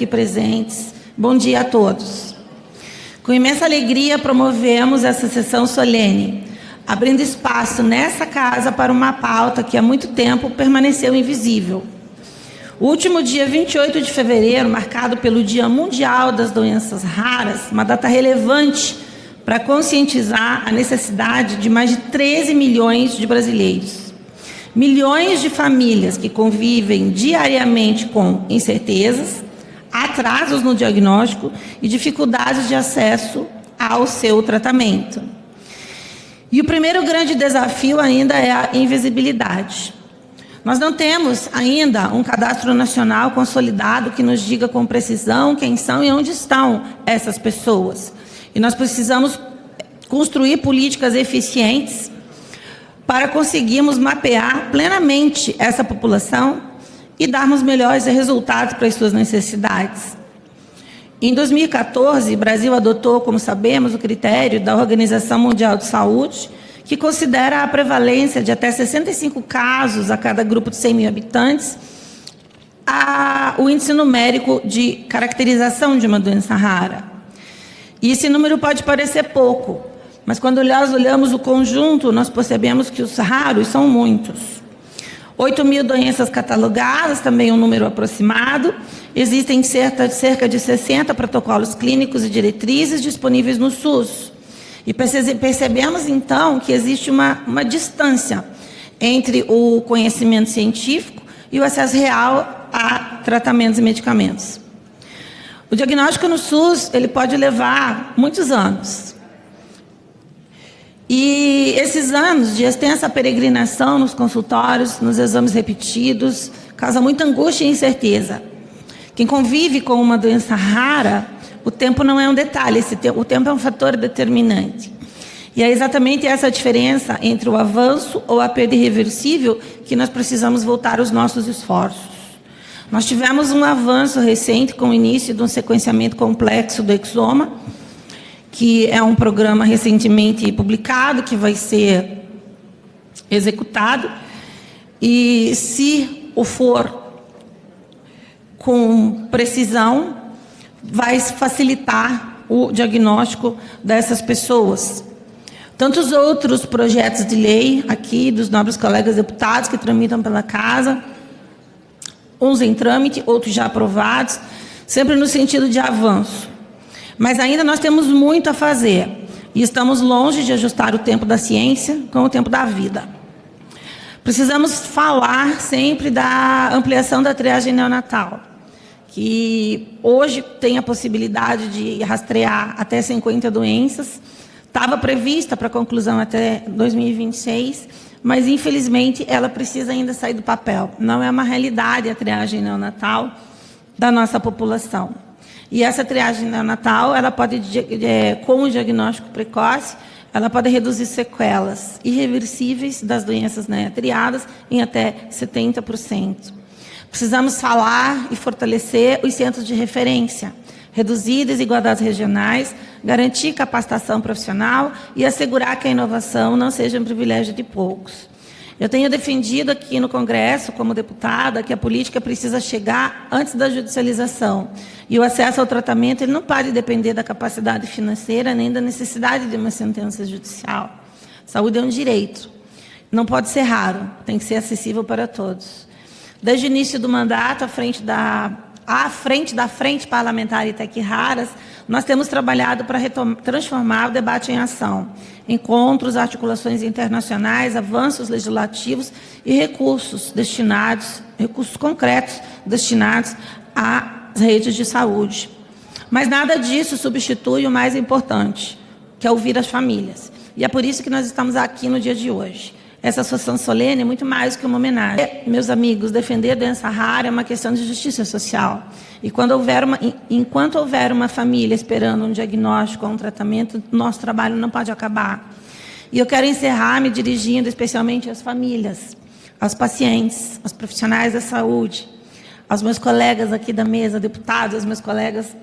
aqui presentes. Bom dia a todos. Com imensa alegria promovemos essa sessão solene, abrindo espaço nessa casa para uma pauta que há muito tempo permaneceu invisível. O último dia 28 de fevereiro, marcado pelo Dia Mundial das Doenças Raras, uma data relevante para conscientizar a necessidade de mais de 13 milhões de brasileiros. Milhões de famílias que convivem diariamente com incertezas, atrasos no diagnóstico e dificuldades de acesso ao seu tratamento. E o primeiro grande desafio ainda é a invisibilidade. Nós não temos ainda um cadastro nacional consolidado que nos diga com precisão quem são e onde estão essas pessoas. E nós precisamos construir políticas eficientes para conseguirmos mapear plenamente essa população e darmos melhores resultados para as suas necessidades. Em 2014, o Brasil adotou, como sabemos, o critério da Organização Mundial de Saúde, que considera a prevalência de até 65 casos a cada grupo de 100 mil habitantes, o índice numérico de caracterização de uma doença rara. E esse número pode parecer pouco, mas quando nós olhamos o conjunto, nós percebemos que os raros são muitos. 8 mil doenças catalogadas, também um número aproximado. Existem cerca de 60 protocolos clínicos e diretrizes disponíveis no SUS. E percebemos, então, que existe uma distância entre o conhecimento científico e o acesso real a tratamentos e medicamentos. O diagnóstico no SUS, ele pode levar muitos anos. E esses anos de extensa peregrinação nos consultórios, nos exames repetidos, causa muita angústia e incerteza. Quem convive com uma doença rara, o tempo não é um detalhe, o tempo é um fator determinante. E é exatamente essa diferença entre o avanço ou a perda irreversível que nós precisamos voltar os nossos esforços. Nós tivemos um avanço recente com o início de um sequenciamento complexo do exoma, que é um programa recentemente publicado, que vai ser executado. E se o for com precisão, vai facilitar o diagnóstico dessas pessoas. Tantos outros projetos de lei aqui, dos nobres colegas deputados que tramitam pela casa, uns em trâmite, outros já aprovados, sempre no sentido de avanço. Mas ainda nós temos muito a fazer e estamos longe de ajustar o tempo da ciência com o tempo da vida. Precisamos falar sempre da ampliação da triagem neonatal, que hoje tem a possibilidade de rastrear até 50 doenças. Estava prevista para conclusão até 2026, mas, infelizmente, ela precisa ainda sair do papel. Não é uma realidade a triagem neonatal da nossa população. E essa triagem neonatal, ela pode, com o diagnóstico precoce, ela pode reduzir sequelas irreversíveis das doenças triadas em até 70%. Precisamos falar e fortalecer os centros de referência, reduzir desigualdades regionais, garantir capacitação profissional e assegurar que a inovação não seja um privilégio de poucos. Eu tenho defendido aqui no Congresso, como deputada, que a política precisa chegar antes da judicialização. E o acesso ao tratamento ele não pode depender da capacidade financeira nem da necessidade de uma sentença judicial. Saúde é um direito. Não pode ser raro, tem que ser acessível para todos. Desde o início do mandato, à frente da Frente Parlamentar Itec Raras, nós temos trabalhado para transformar o debate em ação. Encontros, articulações internacionais, avanços legislativos e recursos concretos destinados às redes de saúde. Mas nada disso substitui o mais importante, que é ouvir as famílias. E é por isso que nós estamos aqui no dia de hoje. Essa sessão solene é muito mais que uma homenagem. Meus amigos, defender a doença rara é uma questão de justiça social. E enquanto houver uma família esperando um diagnóstico ou um tratamento, nosso trabalho não pode acabar. E eu quero encerrar me dirigindo especialmente às famílias, aos pacientes, aos profissionais da saúde, aos meus colegas aqui da mesa, deputados, aos meus colegas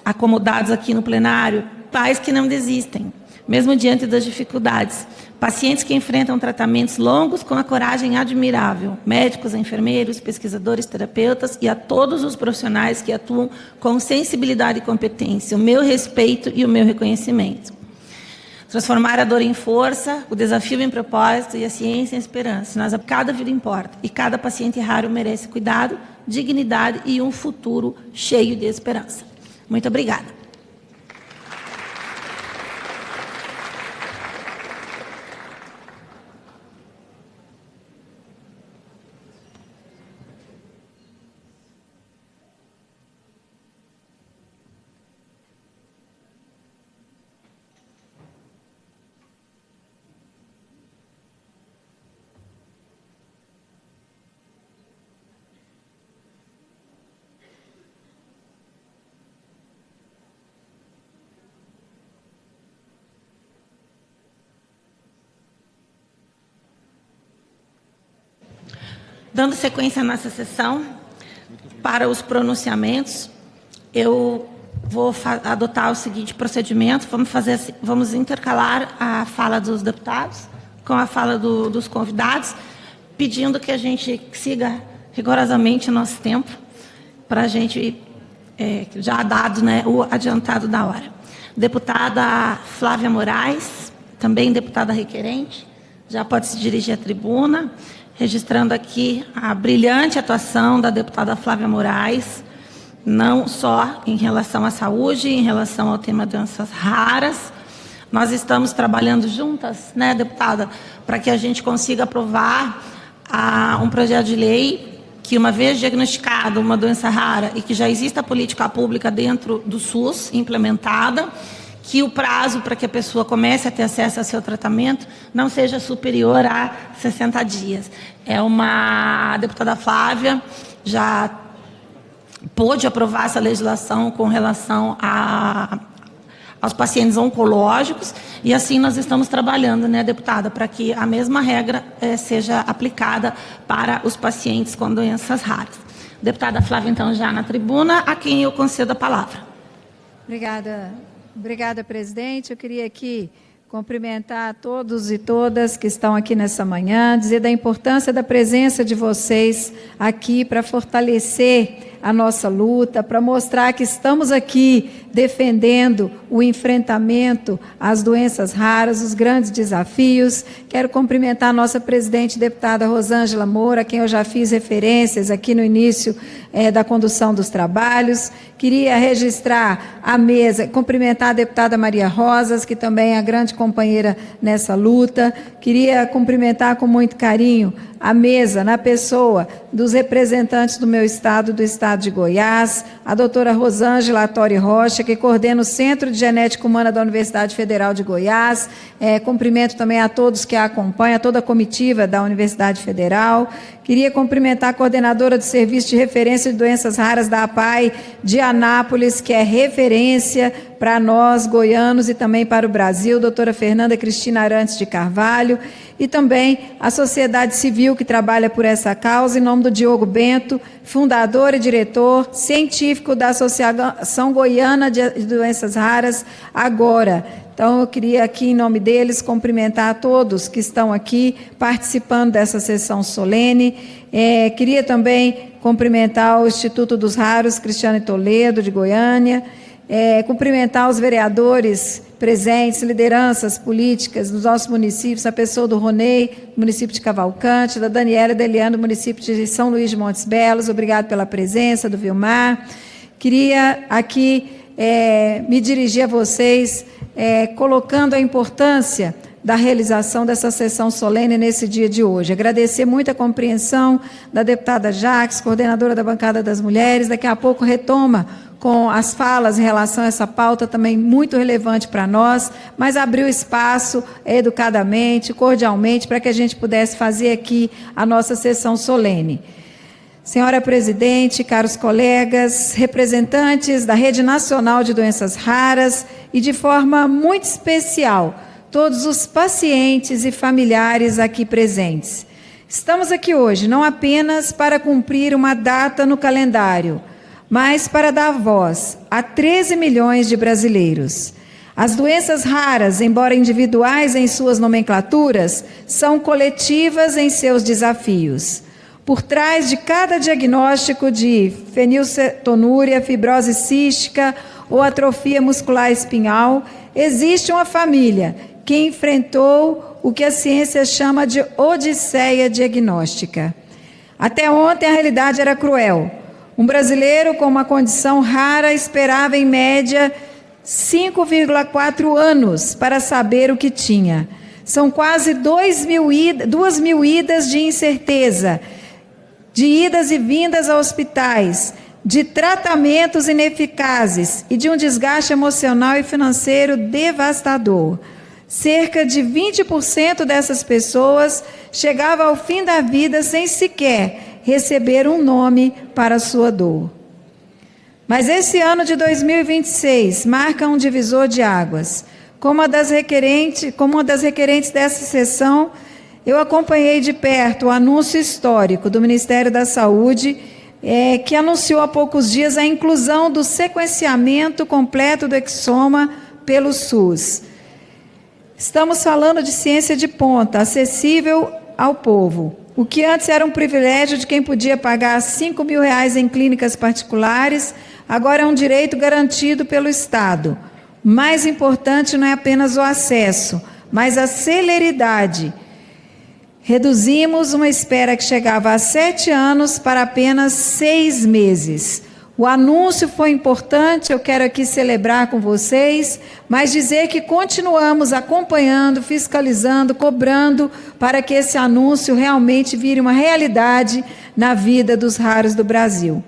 acomodados aqui no plenário, pais que não desistem, mesmo diante das dificuldades, Pacientes que enfrentam tratamentos longos com a coragem admirável, médicos, enfermeiros, pesquisadores, terapeutas e a todos os profissionais que atuam com sensibilidade e competência, o meu respeito e o meu reconhecimento. Transformar a dor em força, o desafio em propósito e a ciência em esperança. Cada vida importa e cada paciente raro merece cuidado, dignidade e um futuro cheio de esperança. Muito obrigada. Dando sequência nessa sessão, para os pronunciamentos, eu vou adotar o seguinte procedimento: vamos intercalar a fala dos deputados com a fala dos convidados, pedindo que a gente siga rigorosamente o nosso tempo, para a gente, já dado, né, o adiantado da hora. Deputada Flávia Moraes, também deputada requerente, já pode se dirigir à tribuna, registrando aqui a brilhante atuação da deputada Flávia Moraes, não só em relação à saúde, em relação ao tema doenças raras. Nós estamos trabalhando juntas, né, deputada, para que a gente consiga aprovar um projeto de lei que, uma vez diagnosticada uma doença rara e que já exista política pública dentro do SUS implementada, que o prazo para que a pessoa comece a ter acesso ao seu tratamento não seja superior a 60 dias. A deputada Flávia já pôde aprovar essa legislação com relação aos pacientes oncológicos, e assim nós estamos trabalhando, né, deputada, para que a mesma regra seja aplicada para os pacientes com doenças raras. Deputada Flávia, então, já na tribuna, a quem eu concedo a palavra. Obrigada, presidente. Eu queria aqui cumprimentar a todos e todas que estão aqui nessa manhã, dizer da importância da presença de vocês aqui para fortalecer a nossa luta, para mostrar que estamos aqui defendendo o enfrentamento às doenças raras, os grandes desafios. Quero cumprimentar a nossa presidente, deputada Rosângela Moura, a quem eu já fiz referências aqui no início da condução dos trabalhos. Queria registrar a mesa, cumprimentar a deputada Maria Rosas, que também é a grande companheira nessa luta. Queria cumprimentar com muito carinho a mesa, na pessoa dos representantes do meu estado, do estado de Goiás, a doutora Rosângela Torre Rocha, que coordena o Centro de Genética Humana da Universidade Federal de Goiás. Cumprimento também a todos que a acompanham, a toda a comitiva da Universidade Federal. Queria cumprimentar a coordenadora do Serviço de Referência de Doenças Raras da APAI de Anápolis, que é referência para nós, goianos, e também para o Brasil, doutora Fernanda Cristina Arantes de Carvalho, e também a sociedade civil que trabalha por essa causa, em nome do Diogo Bento, fundador e diretor científico da Associação Goiana de Doenças Raras, Agora. Então, eu queria aqui, em nome deles, cumprimentar a todos que estão aqui participando dessa sessão solene. Queria também cumprimentar o Instituto dos Raros, Cristiane Toledo, de Goiânia, cumprimentar os vereadores presentes, lideranças políticas dos nossos municípios, a pessoa do Ronei, município de Cavalcante, da Daniela Deliano, município de São Luís de Montes Belos. Obrigado pela presença, do Vilmar. Queria aqui me dirigir a vocês, colocando a importância da realização dessa sessão solene nesse dia de hoje. Agradecer muito a compreensão da deputada Jaques, coordenadora da bancada das mulheres. Daqui a pouco retoma com as falas em relação a essa pauta também muito relevante para nós, mas abriu espaço educadamente, cordialmente, para que a gente pudesse fazer aqui a nossa sessão solene. Senhora presidente, caros colegas, representantes da Rede Nacional de Doenças Raras e, de forma muito especial, todos os pacientes e familiares aqui presentes. Estamos aqui hoje não apenas para cumprir uma data no calendário, mas para dar voz a 13 milhões de brasileiros. As doenças raras, embora individuais em suas nomenclaturas, são coletivas em seus desafios. Por trás de cada diagnóstico de fenilcetonúria, fibrose cística ou atrofia muscular espinhal, existe uma família que enfrentou o que a ciência chama de odisseia diagnóstica. Até ontem a realidade era cruel. Um brasileiro com uma condição rara esperava em média 5,4 anos para saber o que tinha. São quase 2.000 idas de incerteza, de idas e vindas a hospitais, de tratamentos ineficazes e de um desgaste emocional e financeiro devastador. Cerca de 20% dessas pessoas chegavam ao fim da vida sem sequer receber um nome para a sua dor. Mas esse ano de 2026 marca um divisor de águas. Como uma das requerentes dessa sessão, eu acompanhei de perto o anúncio histórico do Ministério da Saúde, que anunciou há poucos dias a inclusão do sequenciamento completo do exoma pelo SUS. Estamos falando de ciência de ponta, acessível ao povo. O que antes era um privilégio de quem podia pagar R$5.000 em clínicas particulares, agora é um direito garantido pelo Estado. Mais importante não é apenas o acesso, mas a celeridade. Reduzimos uma espera que chegava a 7 anos para apenas 6 meses. O anúncio foi importante, eu quero aqui celebrar com vocês, mas dizer que continuamos acompanhando, fiscalizando, cobrando para que esse anúncio realmente vire uma realidade na vida dos raros do Brasil.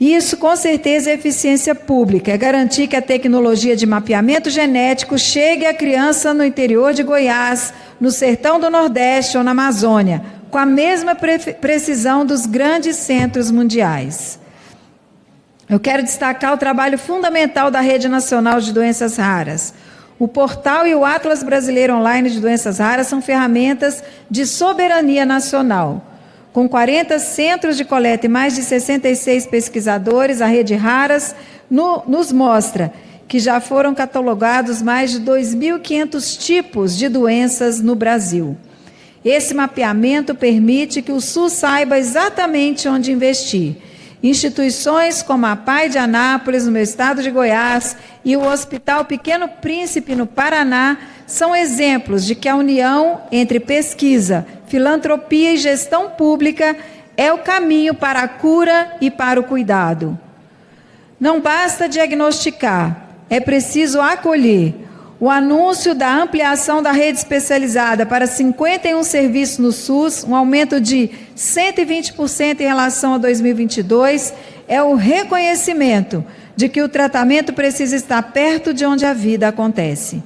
Isso, com certeza, é eficiência pública, é garantir que a tecnologia de mapeamento genético chegue à criança no interior de Goiás, no sertão do Nordeste ou na Amazônia, com a mesma precisão dos grandes centros mundiais. Eu quero destacar o trabalho fundamental da Rede Nacional de Doenças Raras. O portal e o Atlas Brasileiro Online de Doenças Raras são ferramentas de soberania nacional. Com 40 centros de coleta e mais de 66 pesquisadores, a Rede Raras nos mostra que já foram catalogados mais de 2.500 tipos de doenças no Brasil. Esse mapeamento permite que o SUS saiba exatamente onde investir. Instituições como a PAI de Anápolis, no meu estado de Goiás, e o Hospital Pequeno Príncipe, no Paraná, são exemplos de que a união entre pesquisa, filantropia e gestão pública é o caminho para a cura e para o cuidado. Não basta diagnosticar, é preciso acolher. O anúncio da ampliação da rede especializada para 51 serviços no SUS, um aumento de 120% em relação a 2022, é o reconhecimento de que o tratamento precisa estar perto de onde a vida acontece.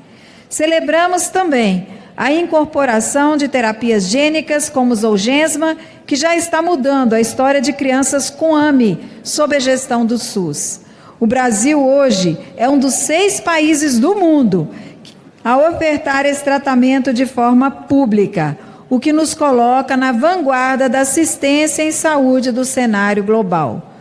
Celebramos também a incorporação de terapias gênicas como o Zolgensma, que já está mudando a história de crianças com AME, sob a gestão do SUS. O Brasil hoje é um dos 6 países do mundo a ofertar esse tratamento de forma pública, o que nos coloca na vanguarda da assistência em saúde do cenário global.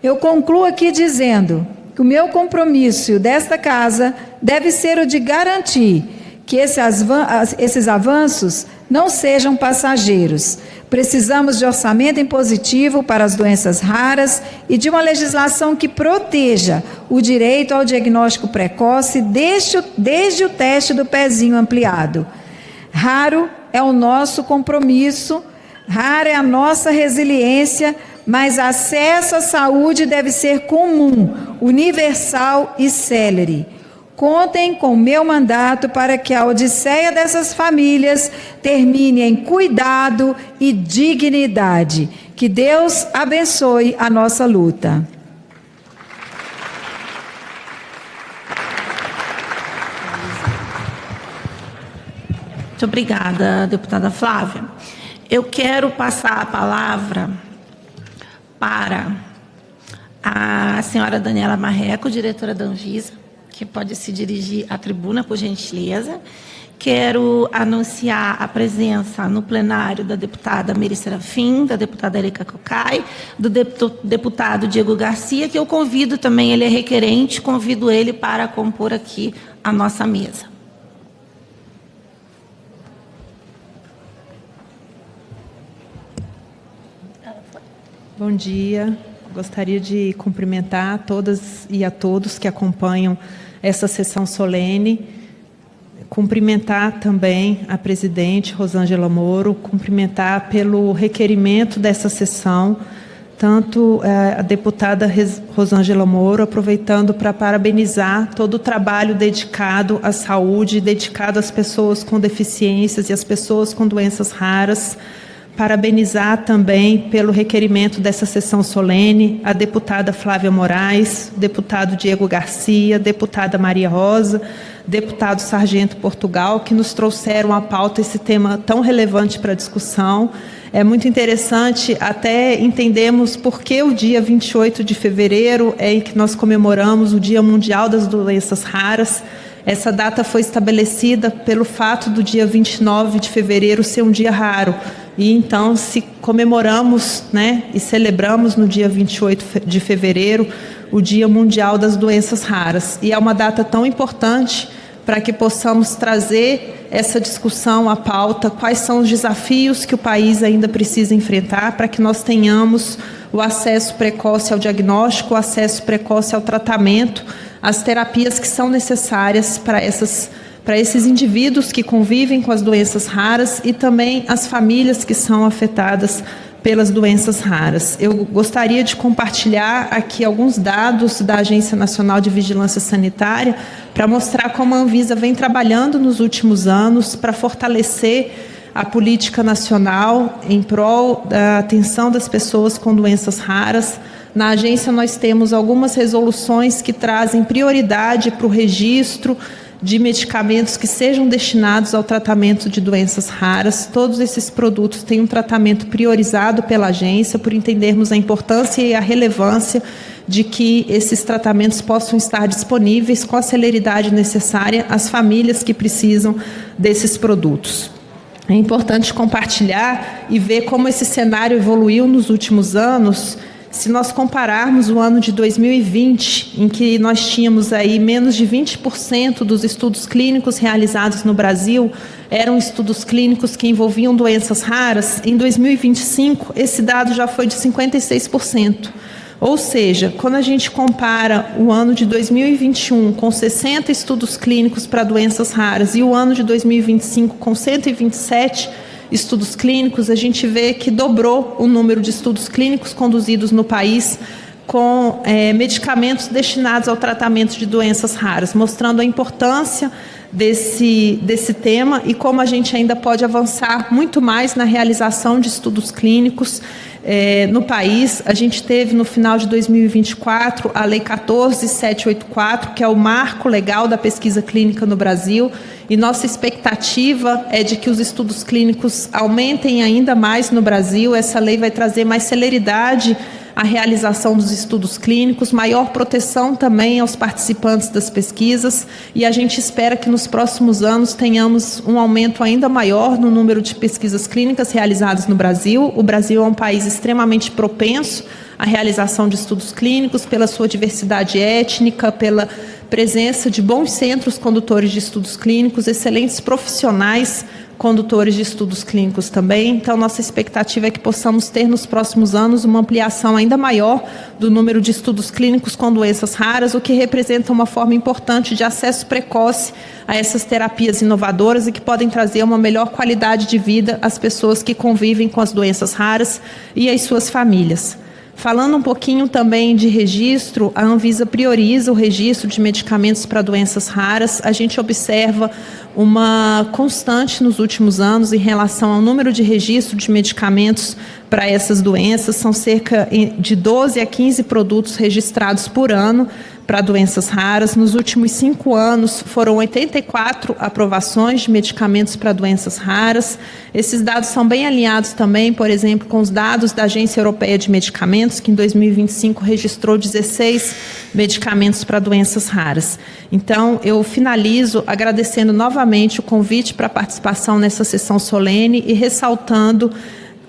Eu concluo aqui dizendo que o meu compromisso e o desta casa deve ser o de garantir que esses avanços não sejam passageiros. Precisamos de orçamento impositivo para as doenças raras e de uma legislação que proteja o direito ao diagnóstico precoce desde o teste do pezinho ampliado. Raro é o nosso compromisso, rara é a nossa resiliência, mas acesso à saúde deve ser comum, universal e célere. Contem com o meu mandato para que a odisseia dessas famílias termine em cuidado e dignidade. Que Deus abençoe a nossa luta. Muito obrigada, deputada Flávia. Eu quero passar a palavra para a senhora Daniela Marreco, diretora da Anvisa, que pode se dirigir à tribuna, por gentileza, Quero anunciar a presença no plenário da deputada Meire Serafim, da deputada Erika Cocai, do deputado Diego Garcia, que eu convido também, ele é requerente, convido ele para compor aqui a nossa mesa. Bom dia. Gostaria de cumprimentar a todas e a todos que acompanham essa sessão solene. Cumprimentar também a presidente Rosângela Moro, cumprimentar pelo requerimento dessa sessão, tanto a deputada Rosângela Moro, aproveitando para parabenizar todo o trabalho dedicado à saúde, dedicado às pessoas com deficiências e às pessoas com doenças raras. Parabenizar também pelo requerimento dessa sessão solene a deputada Flávia Moraes, deputado Diego Garcia, deputada Maria Rosa, deputado Sargento Portugal, que nos trouxeram à pauta esse tema tão relevante para a discussão. É muito interessante, até entendemos por que o dia 28 de fevereiro é em que nós comemoramos o Dia Mundial das Doenças Raras. Essa data foi estabelecida pelo fato do dia 29 de fevereiro ser um dia raro. E então, se comemoramos, e celebramos no dia 28 de fevereiro o Dia Mundial das Doenças Raras. E é uma data tão importante para que possamos trazer essa discussão à pauta, quais são os desafios que o país ainda precisa enfrentar para que nós tenhamos o acesso precoce ao diagnóstico, o acesso precoce ao tratamento, as terapias que são necessárias para esses indivíduos que convivem com as doenças raras e também as famílias que são afetadas pelas doenças raras. Eu gostaria de compartilhar aqui alguns dados da Agência Nacional de Vigilância Sanitária para mostrar como a Anvisa vem trabalhando nos últimos anos para fortalecer a política nacional em prol da atenção das pessoas com doenças raras. Na agência nós temos algumas resoluções que trazem prioridade para o registro de medicamentos que sejam destinados ao tratamento de doenças raras. Todos esses produtos têm um tratamento priorizado pela agência, por entendermos a importância e a relevância de que esses tratamentos possam estar disponíveis com a celeridade necessária às famílias que precisam desses produtos. É importante compartilhar e ver como esse cenário evoluiu nos últimos anos. Se nós compararmos o ano de 2020, em que nós tínhamos aí menos de 20% dos estudos clínicos realizados no Brasil, eram estudos clínicos que envolviam doenças raras, em 2025 esse dado já foi de 56%. Ou seja, quando a gente compara o ano de 2021 com 60 estudos clínicos para doenças raras e o ano de 2025 com 127 estudos clínicos, a gente vê que dobrou o número de estudos clínicos conduzidos no país com medicamentos destinados ao tratamento de doenças raras, mostrando a importância desse tema e como a gente ainda pode avançar muito mais na realização de estudos clínicos no país. A gente teve no final de 2024 a Lei 14.784, que é o marco legal da pesquisa clínica no Brasil, e nossa expectativa é de que os estudos clínicos aumentem ainda mais no Brasil. Essa lei vai trazer mais celeridade à realização dos estudos clínicos, maior proteção também aos participantes das pesquisas, e a gente espera que nos próximos anos tenhamos um aumento ainda maior no número de pesquisas clínicas realizadas no Brasil. O Brasil é um país extremamente propenso à realização de estudos clínicos, pela sua diversidade étnica, pela presença de bons centros condutores de estudos clínicos, excelentes profissionais condutores de estudos clínicos também. Então, nossa expectativa é que possamos ter nos próximos anos uma ampliação ainda maior do número de estudos clínicos com doenças raras, o que representa uma forma importante de acesso precoce a essas terapias inovadoras e que podem trazer uma melhor qualidade de vida às pessoas que convivem com as doenças raras e às suas famílias. Falando um pouquinho também de registro, a Anvisa prioriza o registro de medicamentos para doenças raras. A gente observa uma constante nos últimos anos em relação ao número de registro de medicamentos para essas doenças. São cerca de 12 a 15 produtos registrados por ano para doenças raras. Nos últimos 5 anos, foram 84 aprovações de medicamentos para doenças raras. Esses dados são bem alinhados também, por exemplo, com os dados da Agência Europeia de Medicamentos, que em 2025 registrou 16 medicamentos para doenças raras. Então, eu finalizo agradecendo novamente novamente o convite para a participação nessa sessão solene e ressaltando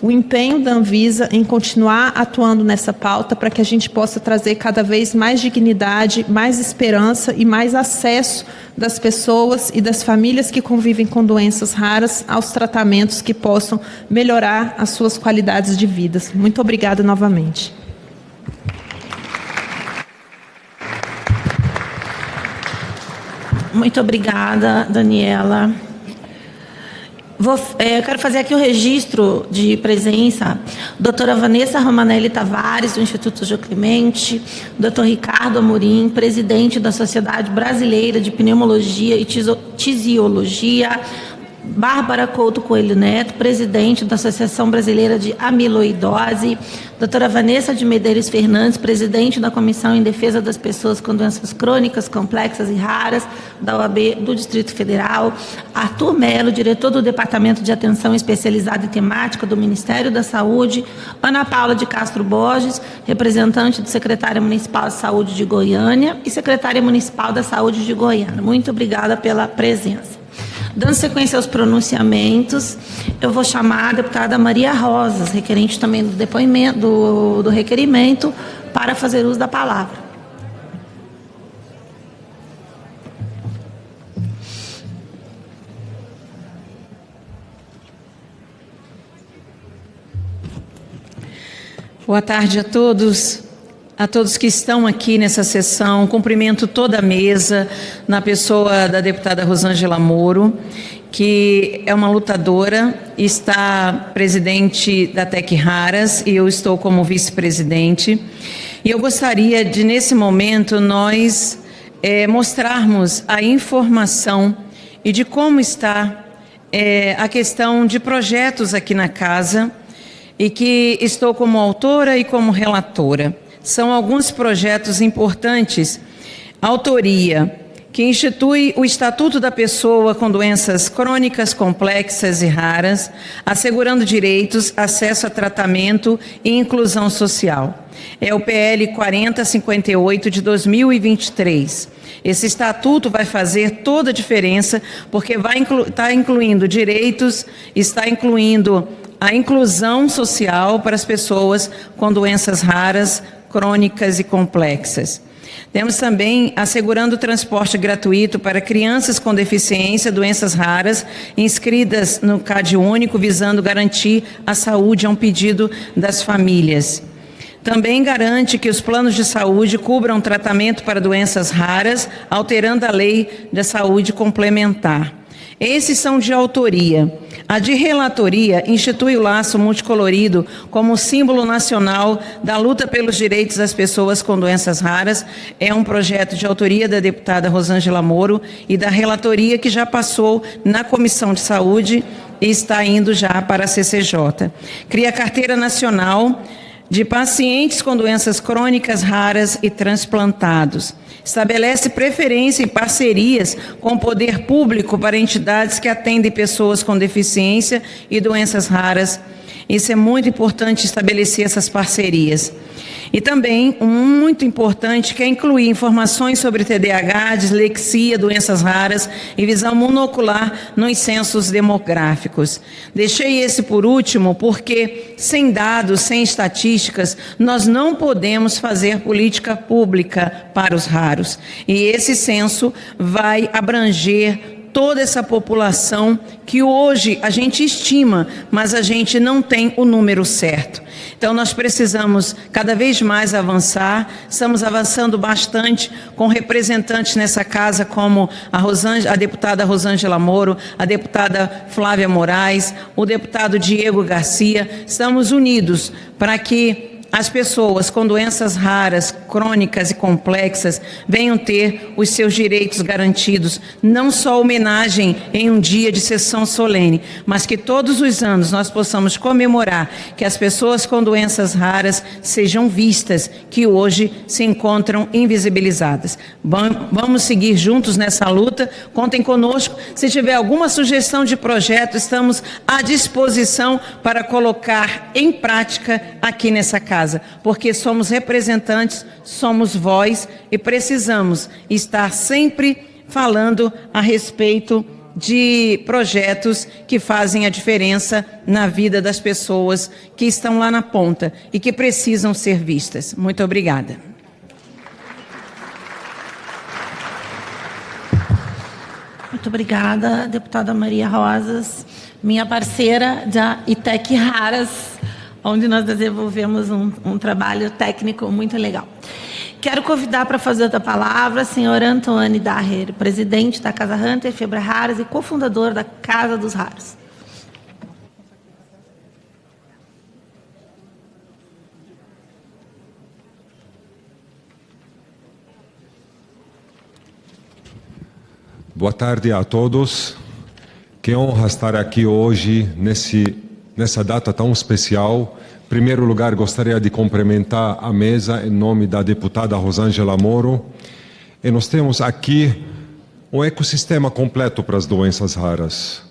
o empenho da Anvisa em continuar atuando nessa pauta para que a gente possa trazer cada vez mais dignidade, mais esperança e mais acesso das pessoas e das famílias que convivem com doenças raras aos tratamentos que possam melhorar as suas qualidades de vida. Muito obrigada novamente. Muito obrigada, Daniela. Eu quero fazer aqui o registro de presença. Doutora Vanessa Romanelli Tavares, do Instituto Gil Clemente. Doutor Ricardo Amorim, presidente da Sociedade Brasileira de Pneumologia e Tisiologia. Bárbara Couto Coelho Neto, presidente da Associação Brasileira de Amiloidose. Doutora Vanessa de Medeiros Fernandes, presidente da Comissão em Defesa das Pessoas com Doenças Crônicas, Complexas e Raras, da OAB do Distrito Federal. Arthur Melo, diretor do Departamento de Atenção Especializada e Temática do Ministério da Saúde. Ana Paula de Castro Borges, representante do Secretário Municipal de Saúde de Goiânia e Secretária Municipal da Saúde de Goiânia. Muito obrigada pela presença. Dando sequência aos pronunciamentos, eu vou chamar a deputada Maria Rosas, requerente também do depoimento, do requerimento, para fazer uso da palavra. Boa tarde a todos que estão aqui nessa sessão. Cumprimento toda a mesa, na pessoa da deputada Rosângela Moro, que é uma lutadora, está presidente da TEC Raras e eu estou como vice-presidente. E eu gostaria de, nesse momento, nós mostrarmos a informação e de como está a questão de projetos aqui na casa, e que estou como autora e como relatora. São alguns projetos importantes. Autoria, que institui o Estatuto da Pessoa com Doenças Crônicas, Complexas e Raras, assegurando direitos, acesso a tratamento e inclusão social. É o PL 4058 de 2023. Esse estatuto vai fazer toda a diferença, porque está incluindo direitos, está incluindo a inclusão social para as pessoas com doenças raras, crônicas e complexas. Temos também assegurando o transporte gratuito para crianças com deficiência, doenças raras, inscritas no CAD único, visando garantir a saúde a um pedido das famílias. Também garante que os planos de saúde cubram tratamento para doenças raras, alterando a lei da saúde complementar. Esses são de autoria. A de relatoria institui o laço multicolorido como símbolo nacional da luta pelos direitos das pessoas com doenças raras. É um projeto de autoria da deputada Rosângela Moro e da relatoria que já passou na Comissão de Saúde e está indo já para a CCJ. Cria a Carteira Nacional de Pacientes com Doenças Crônicas Raras e Transplantados. Estabelece preferência em parcerias com o poder público para entidades que atendem pessoas com deficiência e doenças raras. Isso é muito importante, estabelecer essas parcerias. E também, muito importante, que é incluir informações sobre TDAH, dislexia, doenças raras e visão monocular nos censos demográficos. Deixei esse por último porque, sem dados, sem estatísticas, nós não podemos fazer política pública para os raros. E esse censo vai abranger toda essa população que hoje a gente estima, mas a gente não tem o número certo. Então nós precisamos cada vez mais avançar, estamos avançando bastante com representantes nessa casa como a deputada Rosângela Moro, a deputada Flávia Moraes, o deputado Diego Garcia. Estamos unidos para que as pessoas com doenças raras, crônicas e complexas venham ter os seus direitos garantidos, não só homenagem em um dia de sessão solene, mas que todos os anos nós possamos comemorar que as pessoas com doenças raras sejam vistas, que hoje se encontram invisibilizadas. Vamos seguir juntos nessa luta, contem conosco. Se tiver alguma sugestão de projeto, estamos à disposição para colocar em prática aqui nessa casa, porque somos representantes, somos voz e precisamos estar sempre falando a respeito de projetos que fazem a diferença na vida das pessoas que estão lá na ponta e que precisam ser vistas. Muito obrigada. Muito obrigada, deputada Maria Rosas, minha parceira da ITEC Raras, onde nós desenvolvemos um trabalho técnico muito legal. Quero convidar para fazer outra palavra a senhora Antônia Daher, presidente da Casa Hunter Febra Raras e cofundador da Casa dos Raros. Boa tarde a todos. Que honra estar aqui hoje, nessa data tão especial. Em primeiro lugar, gostaria de cumprimentar a mesa em nome da deputada Rosângela Moro. E nós temos aqui um ecossistema completo para as doenças raras.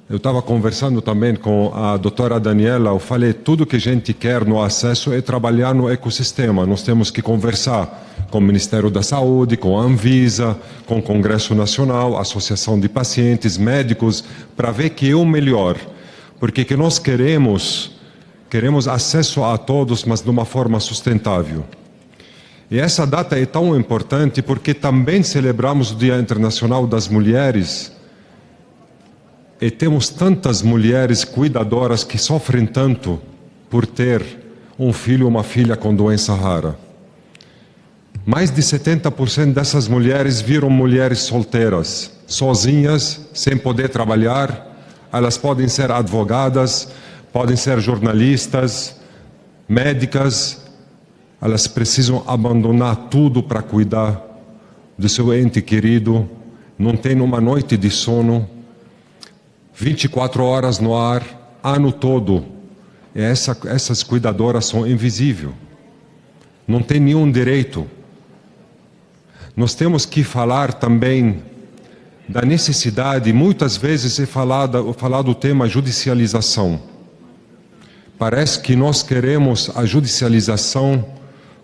Eu estava conversando também com a doutora Daniela, eu falei, tudo que a gente quer no acesso é trabalhar no ecossistema. Nós temos que conversar com o Ministério da Saúde, com a Anvisa, com o Congresso Nacional, Associação de Pacientes, médicos, para ver que é o melhor. Porque que nós queremos acesso a todos, mas de uma forma sustentável. E essa data é tão importante porque também celebramos o Dia Internacional das Mulheres e temos tantas mulheres cuidadoras que sofrem tanto por ter um filho ou uma filha com doença rara. Mais de 70% dessas mulheres viram mulheres solteiras, sozinhas, sem poder trabalhar. Elas podem ser advogadas, podem ser jornalistas, médicas. Elas precisam abandonar tudo para cuidar do seu ente querido. Não tem uma noite de sono. 24 horas no ar, ano todo. E essas cuidadoras são invisíveis. Não tem nenhum direito. Nós temos que falar também da necessidade, muitas vezes é falado o tema judicialização. Parece que nós queremos a judicialização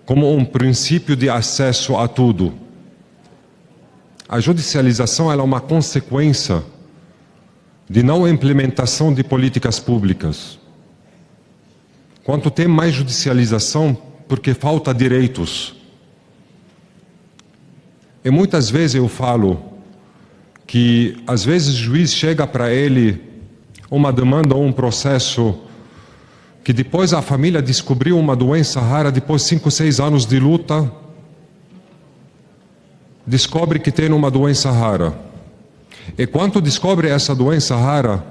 como um princípio de acesso a tudo. A judicialização ela é uma consequência de não implementação de políticas públicas. Quanto tem mais judicialização, porque falta direitos. E muitas vezes eu falo que às vezes o juiz chega para ele uma demanda ou um processo que depois a família descobriu uma doença rara, depois de 5, 6 anos de luta, descobre que tem uma doença rara. E quando descobre essa doença rara,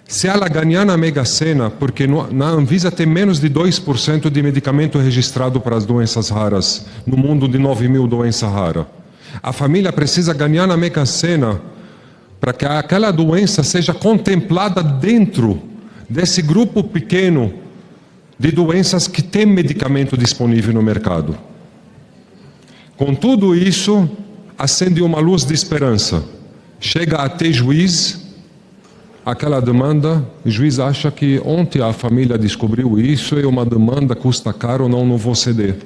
se ela ganhar na Mega Sena, porque na Anvisa tem menos de 2% de medicamento registrado para as doenças raras, no mundo de 9 mil doenças raras. A família precisa ganhar na Mega Sena para que aquela doença seja contemplada dentro desse grupo pequeno de doenças que tem medicamento disponível no mercado. Com tudo isso, acende uma luz de esperança. Chega até juiz, aquela demanda, o juiz acha que ontem a família descobriu isso, é uma demanda, custa caro, não vou ceder.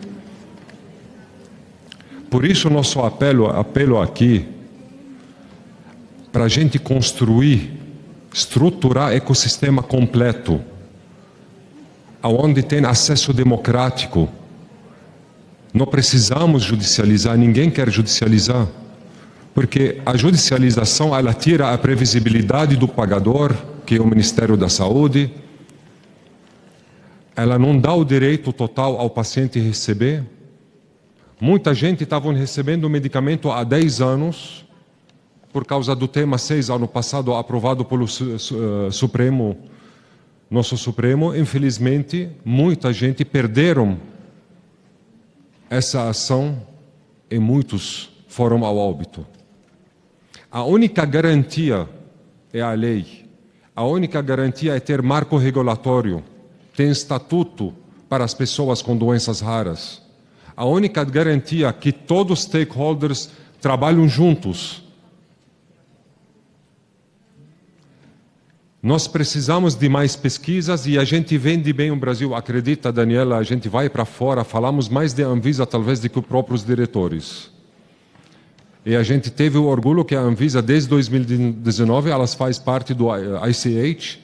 Por isso nosso apelo aqui, para a gente construir, estruturar ecossistema completo, aonde tem acesso democrático. Não precisamos judicializar, ninguém quer judicializar, porque a judicialização ela tira a previsibilidade do pagador, que é o Ministério da Saúde, ela não dá o direito total ao paciente receber. Muita gente estava recebendo o medicamento há 10 anos, por causa do tema 6, ano passado, aprovado pelo Supremo, nosso Supremo. Infelizmente, muita gente perderam essa ação e muitos foram ao óbito. A única garantia é a lei. A única garantia é ter marco regulatório, ter estatuto para as pessoas com doenças raras. A única garantia é que todos os stakeholders trabalham juntos. Nós precisamos de mais pesquisas e a gente vende bem o Brasil. Acredita, Daniela, a gente vai para fora, falamos mais de Anvisa talvez do que os próprios diretores. E a gente teve o orgulho que a Anvisa, desde 2019, elas faz parte do ICH.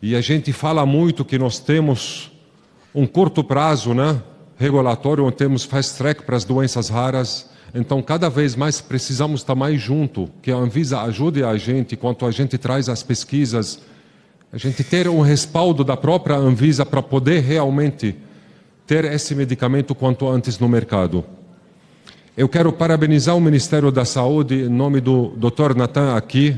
E a gente fala muito que nós temos um curto prazo, né, regulatório, onde temos fast track para as doenças raras. Então, cada vez mais precisamos estar mais junto, que a Anvisa ajude a gente, enquanto a gente traz as pesquisas, a gente ter um respaldo da própria Anvisa para poder realmente ter esse medicamento quanto antes no mercado. Eu quero parabenizar o Ministério da Saúde, em nome do Dr. Nathan aqui,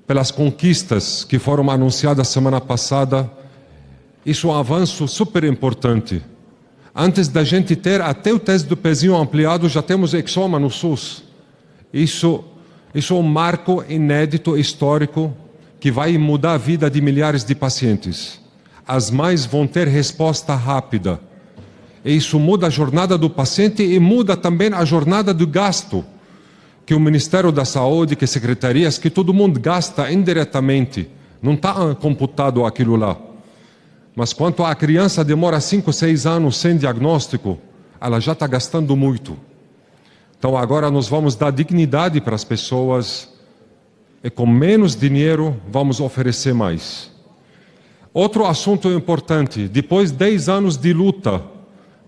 pelas conquistas que foram anunciadas semana passada. Isso é um avanço super importante. Antes da gente ter até o teste do pezinho ampliado, já temos Exoma no SUS. Isso é um marco inédito, histórico, que vai mudar a vida de milhares de pacientes. As mães vão ter resposta rápida. E isso muda a jornada do paciente e muda também a jornada do gasto que o Ministério da Saúde, que secretarias, que todo mundo gasta indiretamente. Não está computado aquilo lá. Mas quanto a criança demora 5, 6 anos sem diagnóstico, ela já está gastando muito. Então agora nós vamos dar dignidade para as pessoas e com menos dinheiro vamos oferecer mais. Outro assunto importante, depois de 10 anos de luta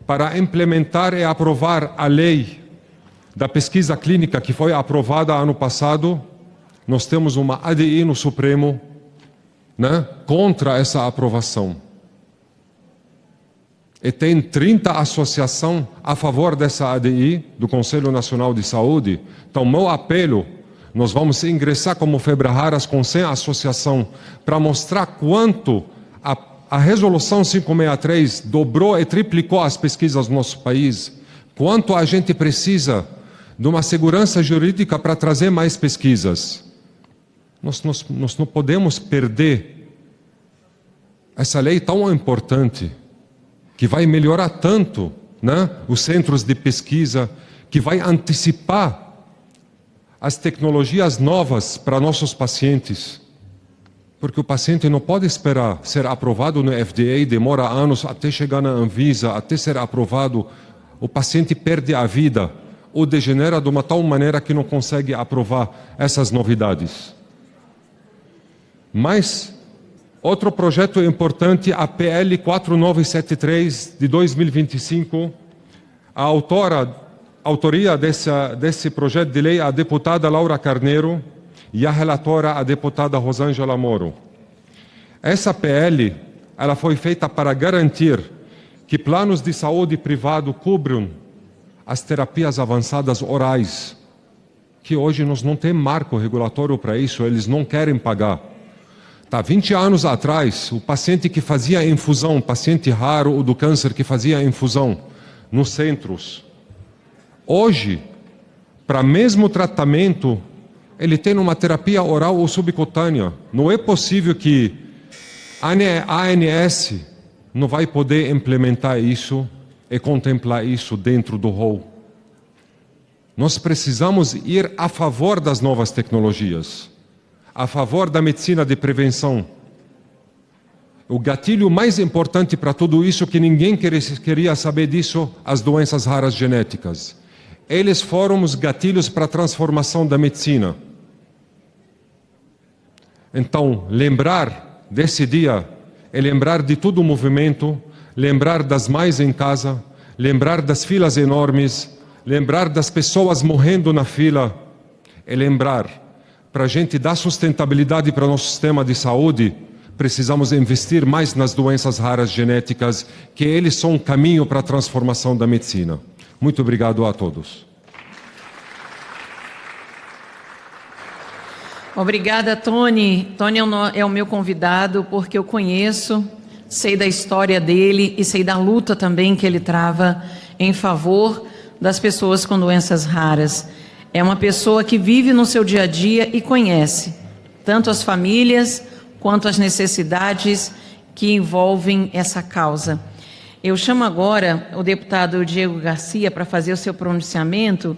para implementar e aprovar a lei da pesquisa clínica que foi aprovada ano passado, nós temos uma ADI no Supremo, né, contra essa aprovação. E tem 30 associações a favor dessa ADI, do Conselho Nacional de Saúde. Então, meu apelo, nós vamos ingressar como Febraharas com 100 associações para mostrar quanto a Resolução 563 dobrou e triplicou as pesquisas no nosso país, quanto a gente precisa de uma segurança jurídica para trazer mais pesquisas. Nós não podemos perder essa lei tão importante, que vai melhorar tanto, né, os centros de pesquisa, que vai antecipar as tecnologias novas para nossos pacientes. Porque o paciente não pode esperar ser aprovado no FDA, demora anos até chegar na Anvisa, até ser aprovado. O paciente perde a vida ou degenera de uma tal maneira que não consegue aprovar essas novidades. Mas outro projeto importante, a PL 4973 de 2025, a autoria desse projeto de lei é a deputada Laura Carneiro e a relatora a deputada Rosângela Moro. Essa PL, ela foi feita para garantir que planos de saúde privado cubram as terapias avançadas orais, que hoje nós não temos marco regulatório para isso, eles não querem pagar. 20 anos atrás, o paciente que fazia infusão, paciente raro ou do câncer que fazia infusão nos centros, hoje, para mesmo tratamento, ele tem uma terapia oral ou subcutânea. Não é possível que a ANS não vai poder implementar isso e contemplar isso dentro do rol. Nós precisamos ir a favor das novas tecnologias, a favor da medicina de prevenção. O gatilho mais importante para tudo isso, que ninguém queria saber disso, as doenças raras genéticas. Eles foram os gatilhos para a transformação da medicina. Então, lembrar desse dia é lembrar de todo o movimento, lembrar das mães em casa, lembrar das filas enormes, lembrar das pessoas morrendo na fila, é lembrar, para a gente dar sustentabilidade para o nosso sistema de saúde, precisamos investir mais nas doenças raras genéticas, que eles são um caminho para a transformação da medicina. Muito obrigado a todos. Obrigada, Tony. Tony é o meu convidado porque eu conheço, sei da história dele e sei da luta também que ele trava em favor das pessoas com doenças raras. É uma pessoa que vive no seu dia a dia e conhece tanto as famílias quanto as necessidades que envolvem essa causa. Eu chamo agora o deputado Diego Garcia para fazer o seu pronunciamento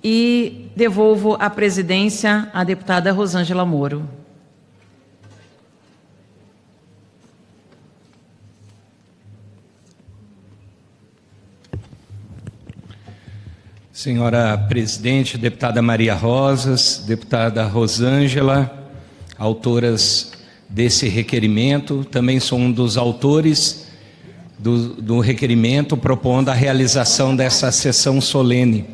e devolvo a presidência à deputada Rosângela Moro. Senhora presidente, deputada Maria Rosas, deputada Rosângela, autoras desse requerimento. Também sou um dos autores do requerimento propondo a realização dessa sessão solene.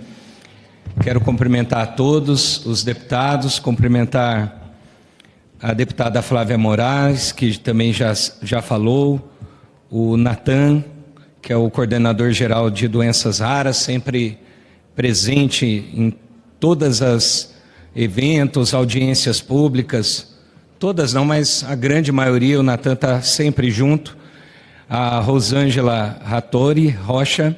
Quero cumprimentar a todos os deputados, cumprimentar a deputada Flávia Moraes, que também já falou, o Natan, que é o coordenador geral de doenças raras, sempre presente em todas as eventos, audiências públicas, todas não, mas a grande maioria, o Natan está sempre junto, a Rosângela Rattori Rocha,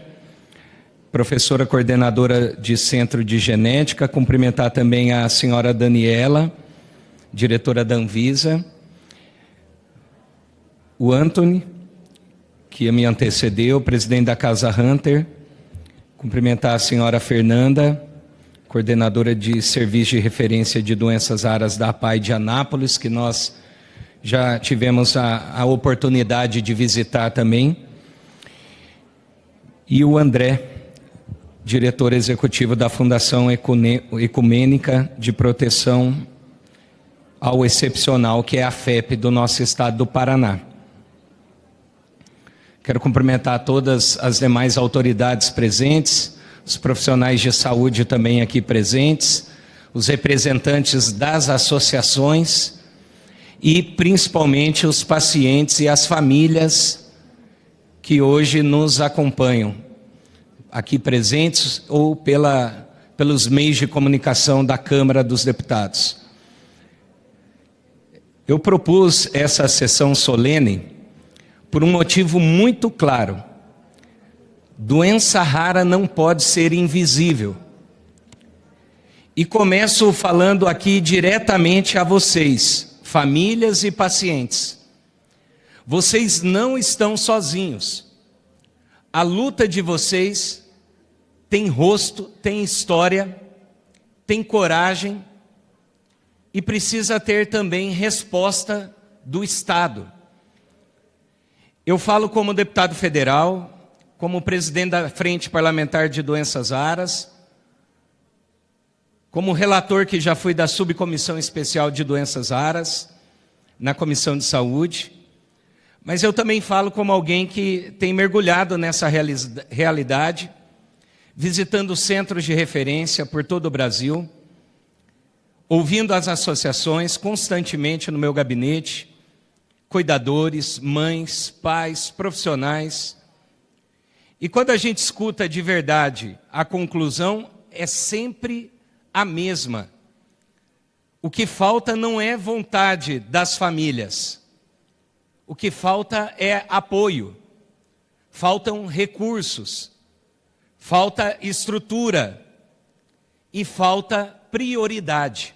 professora coordenadora de Centro de Genética, cumprimentar também a senhora Daniela, diretora da Anvisa, o Anthony, que me antecedeu, presidente da Casa Hunter, cumprimentar a senhora Fernanda, coordenadora de Serviço de Referência de Doenças Raras da APAI de Anápolis, que nós já tivemos a oportunidade de visitar também, e o André, diretor executivo da Fundação Ecumênica de Proteção ao Excepcional, que é a FEP do nosso estado do Paraná. Quero cumprimentar todas as demais autoridades presentes, os profissionais de saúde também aqui presentes, os representantes das associações e principalmente os pacientes e as famílias que hoje nos acompanham, aqui presentes ou pelos meios de comunicação da Câmara dos Deputados. Eu propus essa sessão solene por um motivo muito claro. Doença rara não pode ser invisível. E começo falando aqui diretamente a vocês, famílias e pacientes. Vocês não estão sozinhos. A luta de vocês tem rosto, tem história, tem coragem e precisa ter também resposta do Estado. Eu falo como deputado federal, como presidente da Frente Parlamentar de Doenças Raras, como relator que já fui da Subcomissão Especial de Doenças Raras, na Comissão de Saúde, mas eu também falo como alguém que tem mergulhado nessa realidade, visitando centros de referência por todo o Brasil, ouvindo as associações constantemente no meu gabinete, cuidadores, mães, pais, profissionais. E quando a gente escuta de verdade, a conclusão é sempre a mesma. O que falta não é vontade das famílias. O que falta é apoio. Faltam recursos. Falta estrutura. E falta prioridade.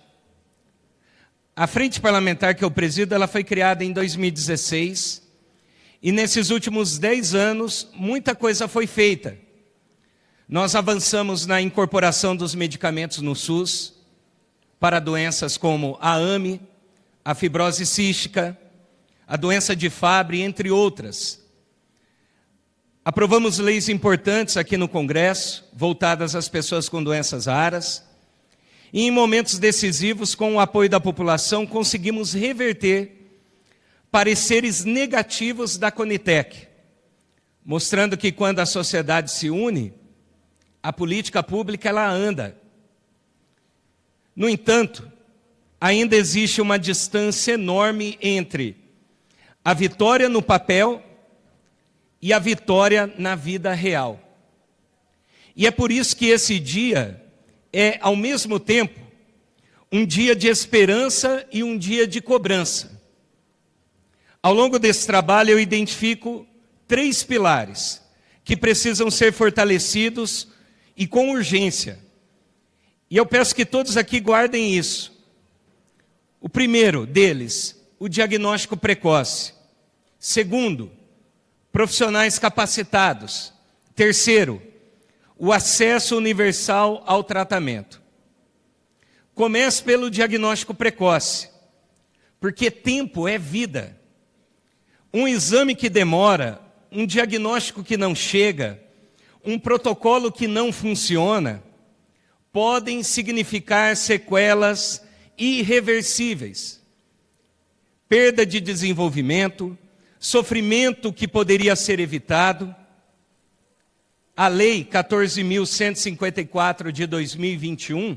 A Frente Parlamentar que eu presido, ela foi criada em 2016. E nesses últimos 10 anos, muita coisa foi feita. Nós avançamos na incorporação dos medicamentos no SUS, para doenças como a AME, a fibrose cística, a doença de Fabry, entre outras. Aprovamos leis importantes aqui no Congresso, voltadas às pessoas com doenças raras. E em momentos decisivos, com o apoio da população, conseguimos reverter pareceres negativos da Conitec, mostrando que quando a sociedade se une, a política pública ela anda. No entanto, ainda existe uma distância enorme entre a vitória no papel e a vitória na vida real. E é por isso que esse dia é, ao mesmo tempo, um dia de esperança e um dia de cobrança. Ao longo desse trabalho eu identifico 3 pilares que precisam ser fortalecidos e com urgência. E eu peço que todos aqui guardem isso. O primeiro deles, o diagnóstico precoce. Segundo, profissionais capacitados. Terceiro, o acesso universal ao tratamento. Comece pelo diagnóstico precoce, porque tempo é vida. Um exame que demora, um diagnóstico que não chega, um protocolo que não funciona, podem significar sequelas irreversíveis. Perda de desenvolvimento, sofrimento que poderia ser evitado. A Lei 14.154 de 2021,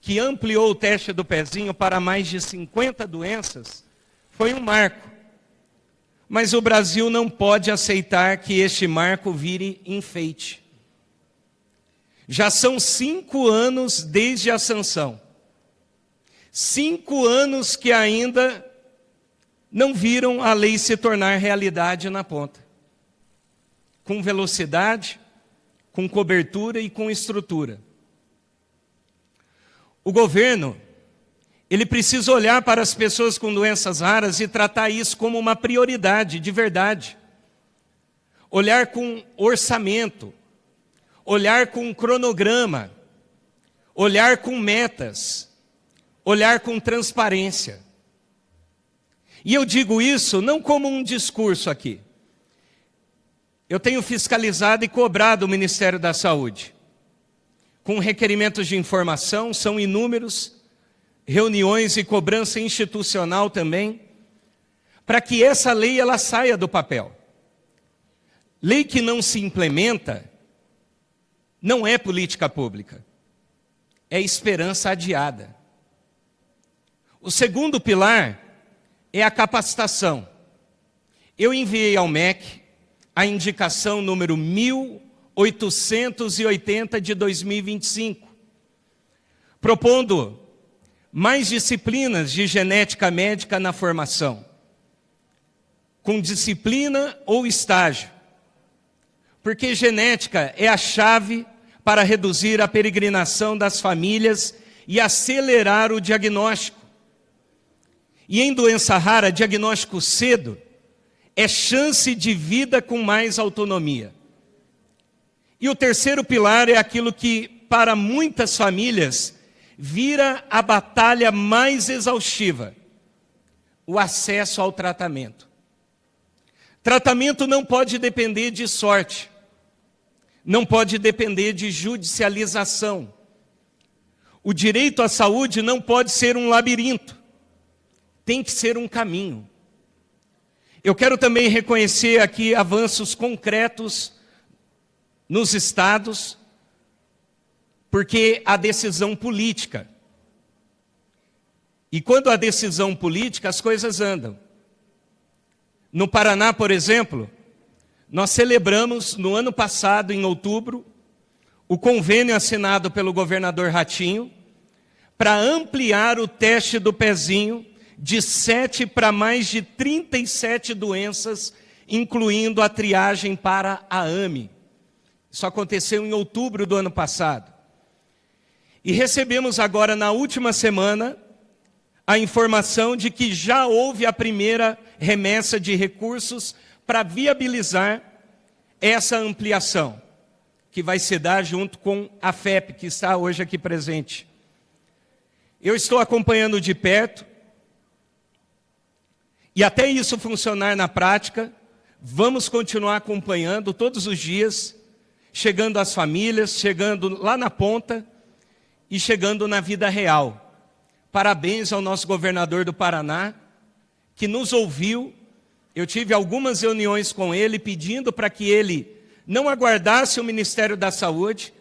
que ampliou o teste do pezinho para mais de 50 doenças, foi um marco. Mas o Brasil não pode aceitar que este marco vire enfeite. Já são 5 anos desde a sanção. 5 anos que ainda não viram a lei se tornar realidade na ponta. Com velocidade, com cobertura e com estrutura. O governo, ele precisa olhar para as pessoas com doenças raras e tratar isso como uma prioridade, de verdade. Olhar com orçamento, olhar com cronograma, olhar com metas, olhar com transparência. E eu digo isso não como um discurso aqui. Eu tenho fiscalizado e cobrado o Ministério da Saúde. Com requerimentos de informação, são inúmeros, reuniões e cobrança institucional também, para que essa lei ela saia do papel. Lei que não se implementa não é política pública, é esperança adiada. O segundo pilar é a capacitação. Eu enviei ao MEC a indicação número 1880 de 2025, propondo mais disciplinas de genética médica na formação, com disciplina ou estágio, porque genética é a chave para reduzir a peregrinação das famílias e acelerar o diagnóstico. E em doença rara, diagnóstico cedo é chance de vida com mais autonomia. E o terceiro pilar é aquilo que, para muitas famílias, vira a batalha mais exaustiva: o acesso ao tratamento. Tratamento não pode depender de sorte, não pode depender de judicialização. O direito à saúde não pode ser um labirinto, tem que ser um caminho. Eu quero também reconhecer aqui avanços concretos nos estados, porque há decisão política. E quando há decisão política, as coisas andam. No Paraná, por exemplo, nós celebramos no ano passado, em outubro, o convênio assinado pelo governador Ratinho para ampliar o teste do pezinho de 7 para mais de 37 doenças, incluindo a triagem para a AME. Isso aconteceu em outubro do ano passado. E recebemos agora, na última semana, a informação de que já houve a primeira remessa de recursos para viabilizar essa ampliação, que vai se dar junto com a FEP, que está hoje aqui presente. Eu estou acompanhando de perto, e até isso funcionar na prática, vamos continuar acompanhando todos os dias, chegando às famílias, chegando lá na ponta e chegando na vida real. Parabéns ao nosso governador do Paraná, que nos ouviu. Eu tive algumas reuniões com ele pedindo para que ele não aguardasse o Ministério da Saúde,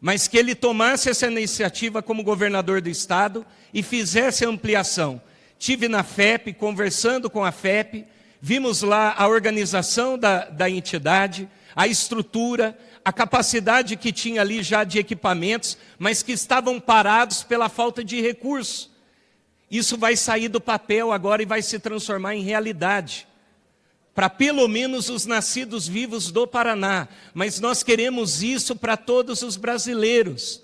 mas que ele tomasse essa iniciativa como governador do estado e fizesse a ampliação. Tive na FEP, conversando com a FEP, vimos lá a organização da entidade, a estrutura, a capacidade que tinha ali já de equipamentos, mas que estavam parados pela falta de recursos. Isso vai sair do papel agora e vai se transformar em realidade, para pelo menos os nascidos vivos do Paraná. Mas nós queremos isso para todos os brasileiros,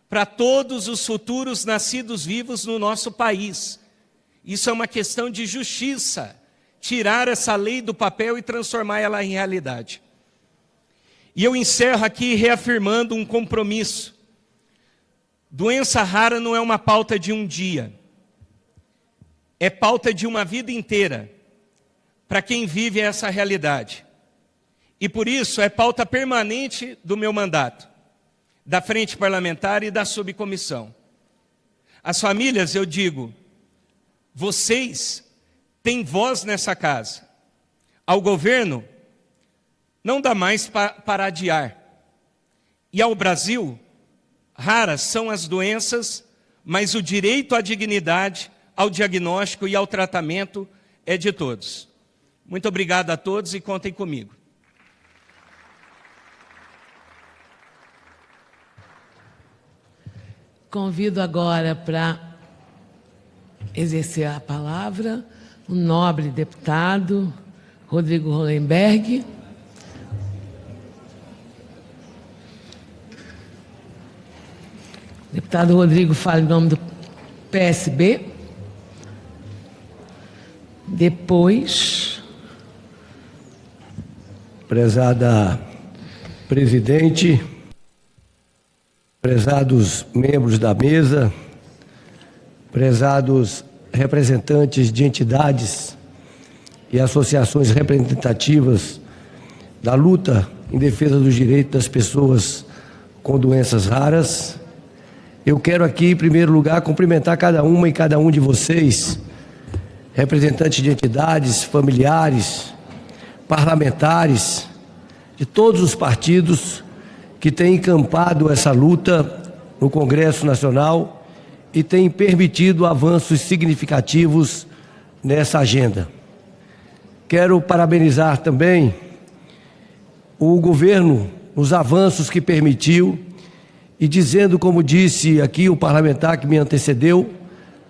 para todos os futuros nascidos vivos no nosso país. Isso é uma questão de justiça, tirar essa lei do papel e transformar ela em realidade. E eu encerro aqui reafirmando um compromisso. Doença rara não é uma pauta de um dia, é pauta de uma vida inteira, para quem vive essa realidade. E por isso é pauta permanente do meu mandato. da Frente Parlamentar e da subcomissão. As famílias, eu digo, vocês têm voz nessa casa. Ao governo, não dá mais para adiar. E ao Brasil, raras são as doenças, mas o direito à dignidade, ao diagnóstico e ao tratamento é de todos. Muito obrigado a todos e contem comigo. Convido agora para exercer a palavra o nobre deputado Rodrigo Hollenberg. Deputado Rodrigo, fala em nome do PSB. Depois... Prezada presidente, prezados membros da mesa, prezados representantes de entidades e associações representativas da luta em defesa dos direitos das pessoas com doenças raras, eu quero aqui, em primeiro lugar, cumprimentar cada uma e cada um de vocês, representantes de entidades, familiares, parlamentares, de todos os partidos que têm encampado essa luta no Congresso Nacional e têm permitido avanços significativos nessa agenda. Quero parabenizar também o governo nos avanços que permitiu e dizendo, como disse aqui o parlamentar que me antecedeu,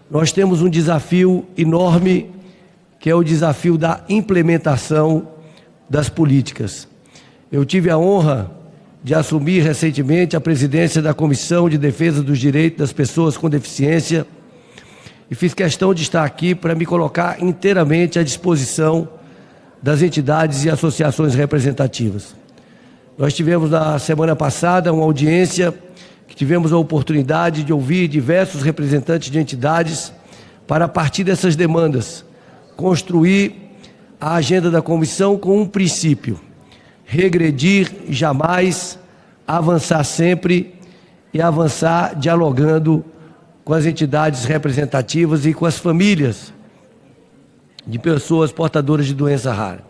nós temos um desafio enorme, que é o desafio da implementação das políticas. Eu tive a honra de assumir recentemente a presidência da Comissão de Defesa dos Direitos das Pessoas com Deficiência e fiz questão de estar aqui para me colocar inteiramente à disposição das entidades e associações representativas. Nós tivemos na semana passada uma audiência que tivemos a oportunidade de ouvir diversos representantes de entidades para, a partir dessas demandas, construir a agenda da comissão com um princípio: regredir jamais, avançar sempre e avançar dialogando com as entidades representativas e com as famílias de pessoas portadoras de doença rara.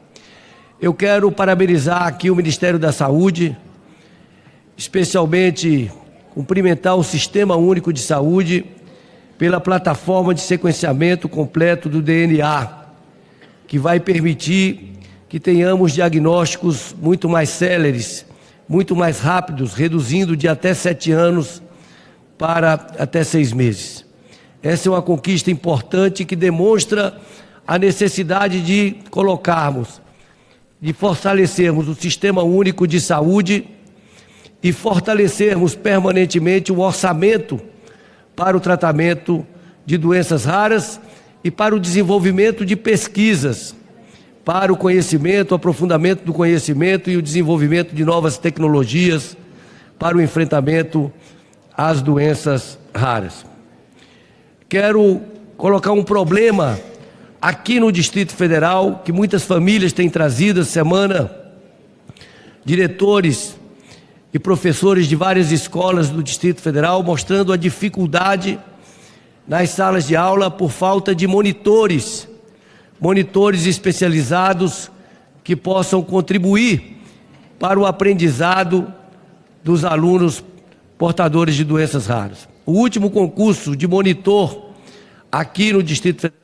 Eu quero parabenizar aqui o Ministério da Saúde, especialmente cumprimentar o Sistema Único de Saúde pela plataforma de sequenciamento completo do DNA, que vai permitir que tenhamos diagnósticos muito mais céleres, muito mais rápidos, reduzindo de até 7 anos para até 6 meses. Essa é uma conquista importante que demonstra a necessidade de colocarmos, de fortalecermos o Sistema Único de Saúde e fortalecermos permanentemente o orçamento para o tratamento de doenças raras e para o desenvolvimento de pesquisas, para o conhecimento, o aprofundamento do conhecimento e o desenvolvimento de novas tecnologias para o enfrentamento às doenças raras. Quero colocar um problema aqui no Distrito Federal, que muitas famílias têm trazido essa semana, diretores e professores de várias escolas do Distrito Federal, mostrando a dificuldade nas salas de aula por falta de monitores especializados que possam contribuir para o aprendizado dos alunos portadores de doenças raras. O último concurso de monitor aqui no Distrito Federal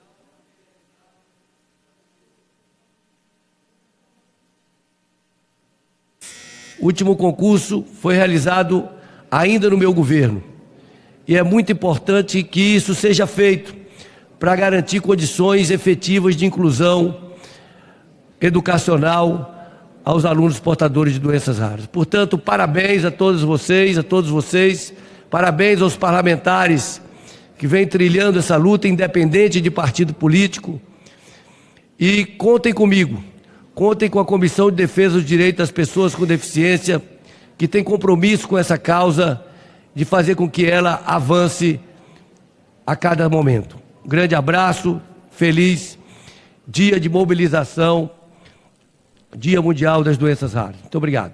foi realizado ainda no meu governo. E é muito importante que isso seja feito para garantir condições efetivas de inclusão educacional aos alunos portadores de doenças raras. Portanto, parabéns a todos vocês, parabéns aos parlamentares que vêm trilhando essa luta independente de partido político. E contem comigo. Contem com a Comissão de Defesa dos Direitos das Pessoas com Deficiência, que tem compromisso com essa causa de fazer com que ela avance a cada momento. Um grande abraço, feliz dia de mobilização, Dia Mundial das Doenças Raras. Muito obrigado.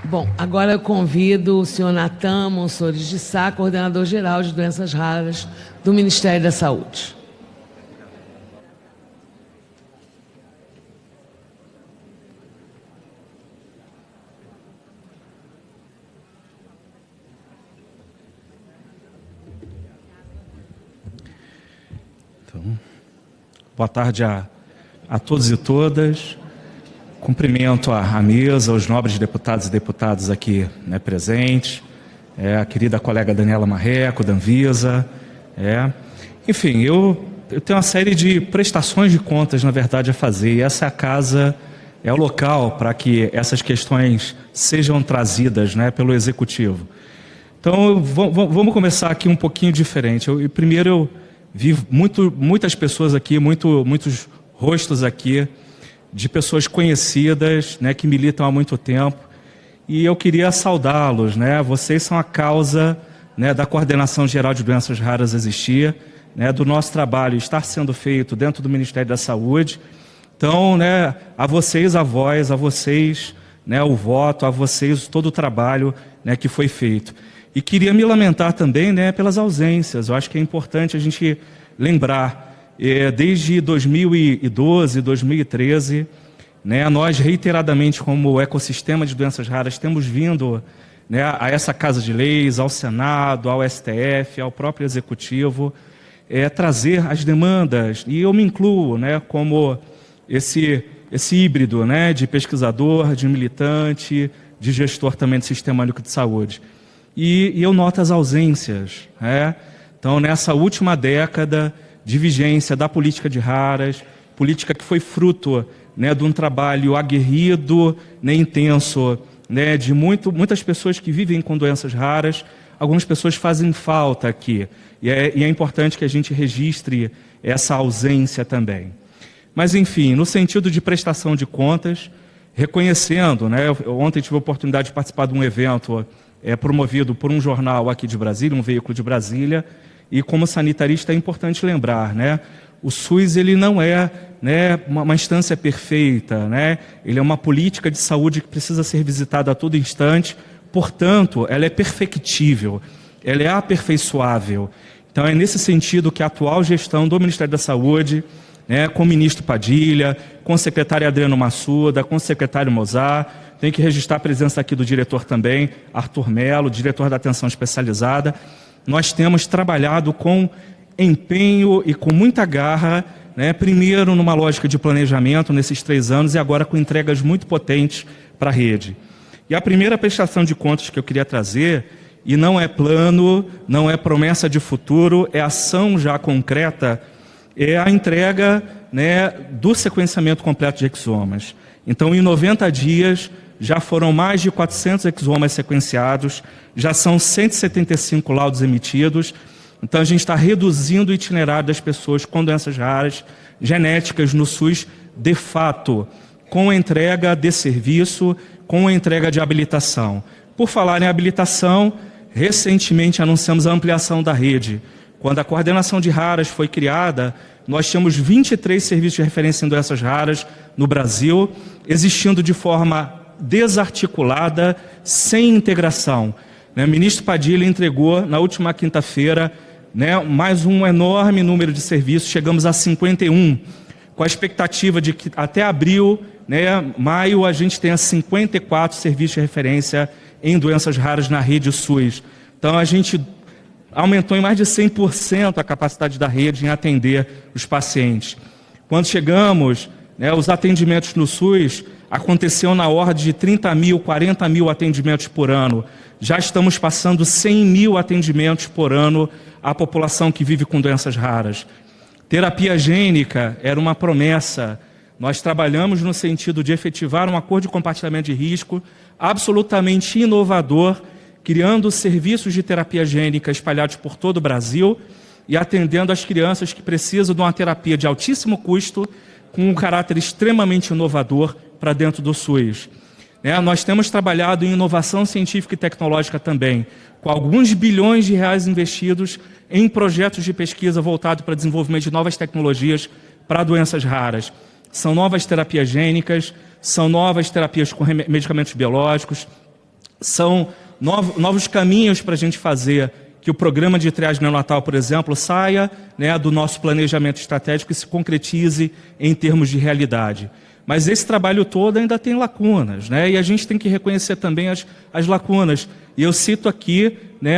Bom, agora eu convido o senhor Natan Monsores de Sá, coordenador-geral de doenças raras do Ministério da Saúde. Então, boa tarde a todos e todas. Cumprimento a mesa, os nobres deputados e deputadas aqui, né, presentes, a querida colega Daniela Marreco, da Anvisa. Enfim, eu tenho uma série de prestações de contas, na verdade, a fazer, e essa casa é o local para que essas questões sejam trazidas, né, pelo Executivo. Então, vamos começar aqui um pouquinho diferente. Primeiro, eu vi muitas pessoas aqui, muitos rostos aqui, de pessoas conhecidas, né, que militam há muito tempo, e eu queria saudá-los, né? Vocês são a causa, né, da Coordenação Geral de Doenças Raras existir, né, do nosso trabalho estar sendo feito dentro do Ministério da Saúde. Então, né, a vocês a voz, a vocês, né, o voto, a vocês todo o trabalho, né, que foi feito. E queria me lamentar também, né, pelas ausências. Eu acho que é importante a gente lembrar. Desde 2012, 2013, né, nós reiteradamente, como ecossistema de doenças raras, temos vindo, né, a essa Casa de Leis, ao Senado, ao STF, ao próprio Executivo, trazer as demandas, e eu me incluo, né, como esse híbrido, né, de pesquisador, de militante, de gestor também do Sistema Único de Saúde. E eu noto as ausências, né? Então, nessa última década de vigência da política de raras, política que foi fruto, né, de um trabalho aguerrido, né, intenso, né, de muitas pessoas que vivem com doenças raras. Algumas pessoas fazem falta aqui, e é importante que a gente registre essa ausência também. Mas, enfim, no sentido de prestação de contas, reconhecendo, né, ontem tive a oportunidade de participar de um evento promovido por um jornal aqui de Brasília, um veículo de Brasília. E como sanitarista é importante lembrar, né, o SUS ele não é, né, uma instância perfeita, né, ele é uma política de saúde que precisa ser visitada a todo instante, portanto, ela é perfectível, ela é aperfeiçoável. Então é nesse sentido que a atual gestão do Ministério da Saúde, né, com o ministro Padilha, com o secretário Adriano Massuda, com o secretário Mozart, tem que registrar a presença aqui do diretor também, Arthur Melo, diretor da Atenção Especializada. Nós temos trabalhado com empenho e com muita garra, né, primeiro numa lógica de planejamento nesses 3 anos e agora com entregas muito potentes para a rede. E a primeira prestação de contas que eu queria trazer, e não é plano, não é promessa de futuro, é ação já concreta, é a entrega, né, do sequenciamento completo de exomas. Então, em 90 dias, já foram mais de 400 exomas sequenciados, já são 175 laudos emitidos. Então, a gente está reduzindo o itinerário das pessoas com doenças raras, genéticas no SUS, de fato, com a entrega de serviço, com a entrega de habilitação. Por falar em habilitação, recentemente anunciamos a ampliação da rede. Quando a coordenação de raras foi criada, nós tínhamos 23 serviços de referência em doenças raras no Brasil, existindo de forma desarticulada, sem integração. O ministro Padilha entregou, na última quinta-feira, né, mais um enorme número de serviços, chegamos a 51, com a expectativa de que até abril, né, maio, a gente tenha 54 serviços de referência em doenças raras na rede SUS. Então, a gente aumentou em mais de 100% a capacidade da rede em atender os pacientes. Quando chegamos, né, os atendimentos no SUS aconteciam na ordem de 30 mil, 40 mil atendimentos por ano. Já estamos passando 100 mil atendimentos por ano à população que vive com doenças raras. Terapia gênica era uma promessa. Nós trabalhamos no sentido de efetivar um acordo de compartilhamento de risco absolutamente inovador, criando serviços de terapia gênica espalhados por todo o Brasil e atendendo as crianças que precisam de uma terapia de altíssimo custo, com um caráter extremamente inovador para dentro do SUS. Nós temos trabalhado em inovação científica e tecnológica também, com alguns bilhões de reais investidos em projetos de pesquisa voltados para o desenvolvimento de novas tecnologias para doenças raras. São novas terapias gênicas, são novas terapias com medicamentos biológicos, são novos caminhos para a gente fazer que o programa de triagem neonatal, por exemplo, saia, né, do nosso planejamento estratégico e se concretize em termos de realidade. Mas esse trabalho todo ainda tem lacunas, né, e a gente tem que reconhecer também as lacunas. E eu cito aqui, né,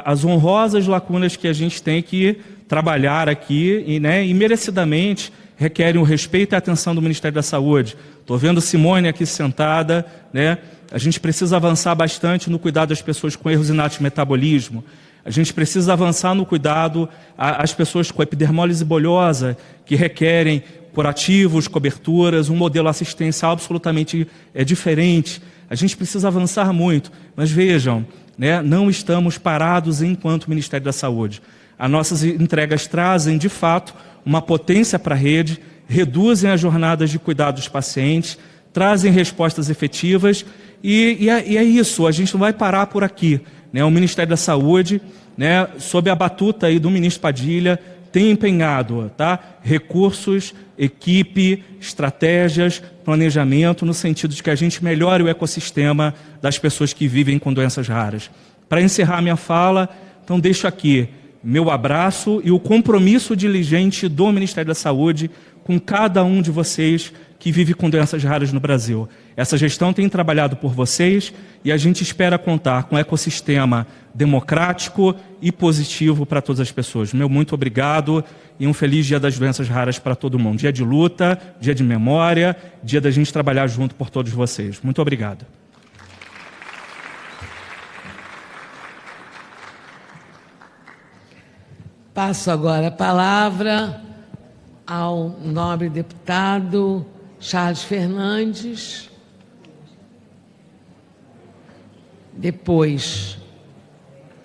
as honrosas lacunas que a gente tem que trabalhar aqui e, né, e merecidamente requerem o respeito e a atenção do Ministério da Saúde. Estou vendo Simone aqui sentada, né? A gente precisa avançar bastante no cuidado das pessoas com erros inatos de metabolismo. A gente precisa avançar no cuidado às pessoas com epidermólise bolhosa, que requerem curativos, coberturas, um modelo assistencial absolutamente diferente. A gente precisa avançar muito, mas vejam, né, não estamos parados enquanto Ministério da Saúde. As nossas entregas trazem, de fato, uma potência para a rede, reduzem as jornadas de cuidado dos pacientes, trazem respostas efetivas e é isso, a gente não vai parar por aqui. Né? O Ministério da Saúde, né, sob a batuta aí do ministro Padilha, tem empenhado, tá, recursos, equipe, estratégias, planejamento, no sentido de que a gente melhore o ecossistema das pessoas que vivem com doenças raras. Para encerrar minha fala, então deixo aqui meu abraço e o compromisso diligente do Ministério da Saúde com cada um de vocês que vive com doenças raras no Brasil. Essa gestão tem trabalhado por vocês e a gente espera contar com um ecossistema democrático e positivo para todas as pessoas. Meu muito obrigado e um feliz Dia das Doenças Raras para todo mundo. Dia de luta, dia de memória, dia da gente trabalhar junto por todos vocês. Muito obrigado. Passo agora a palavra ao nobre deputado Charles Fernandes. Depois,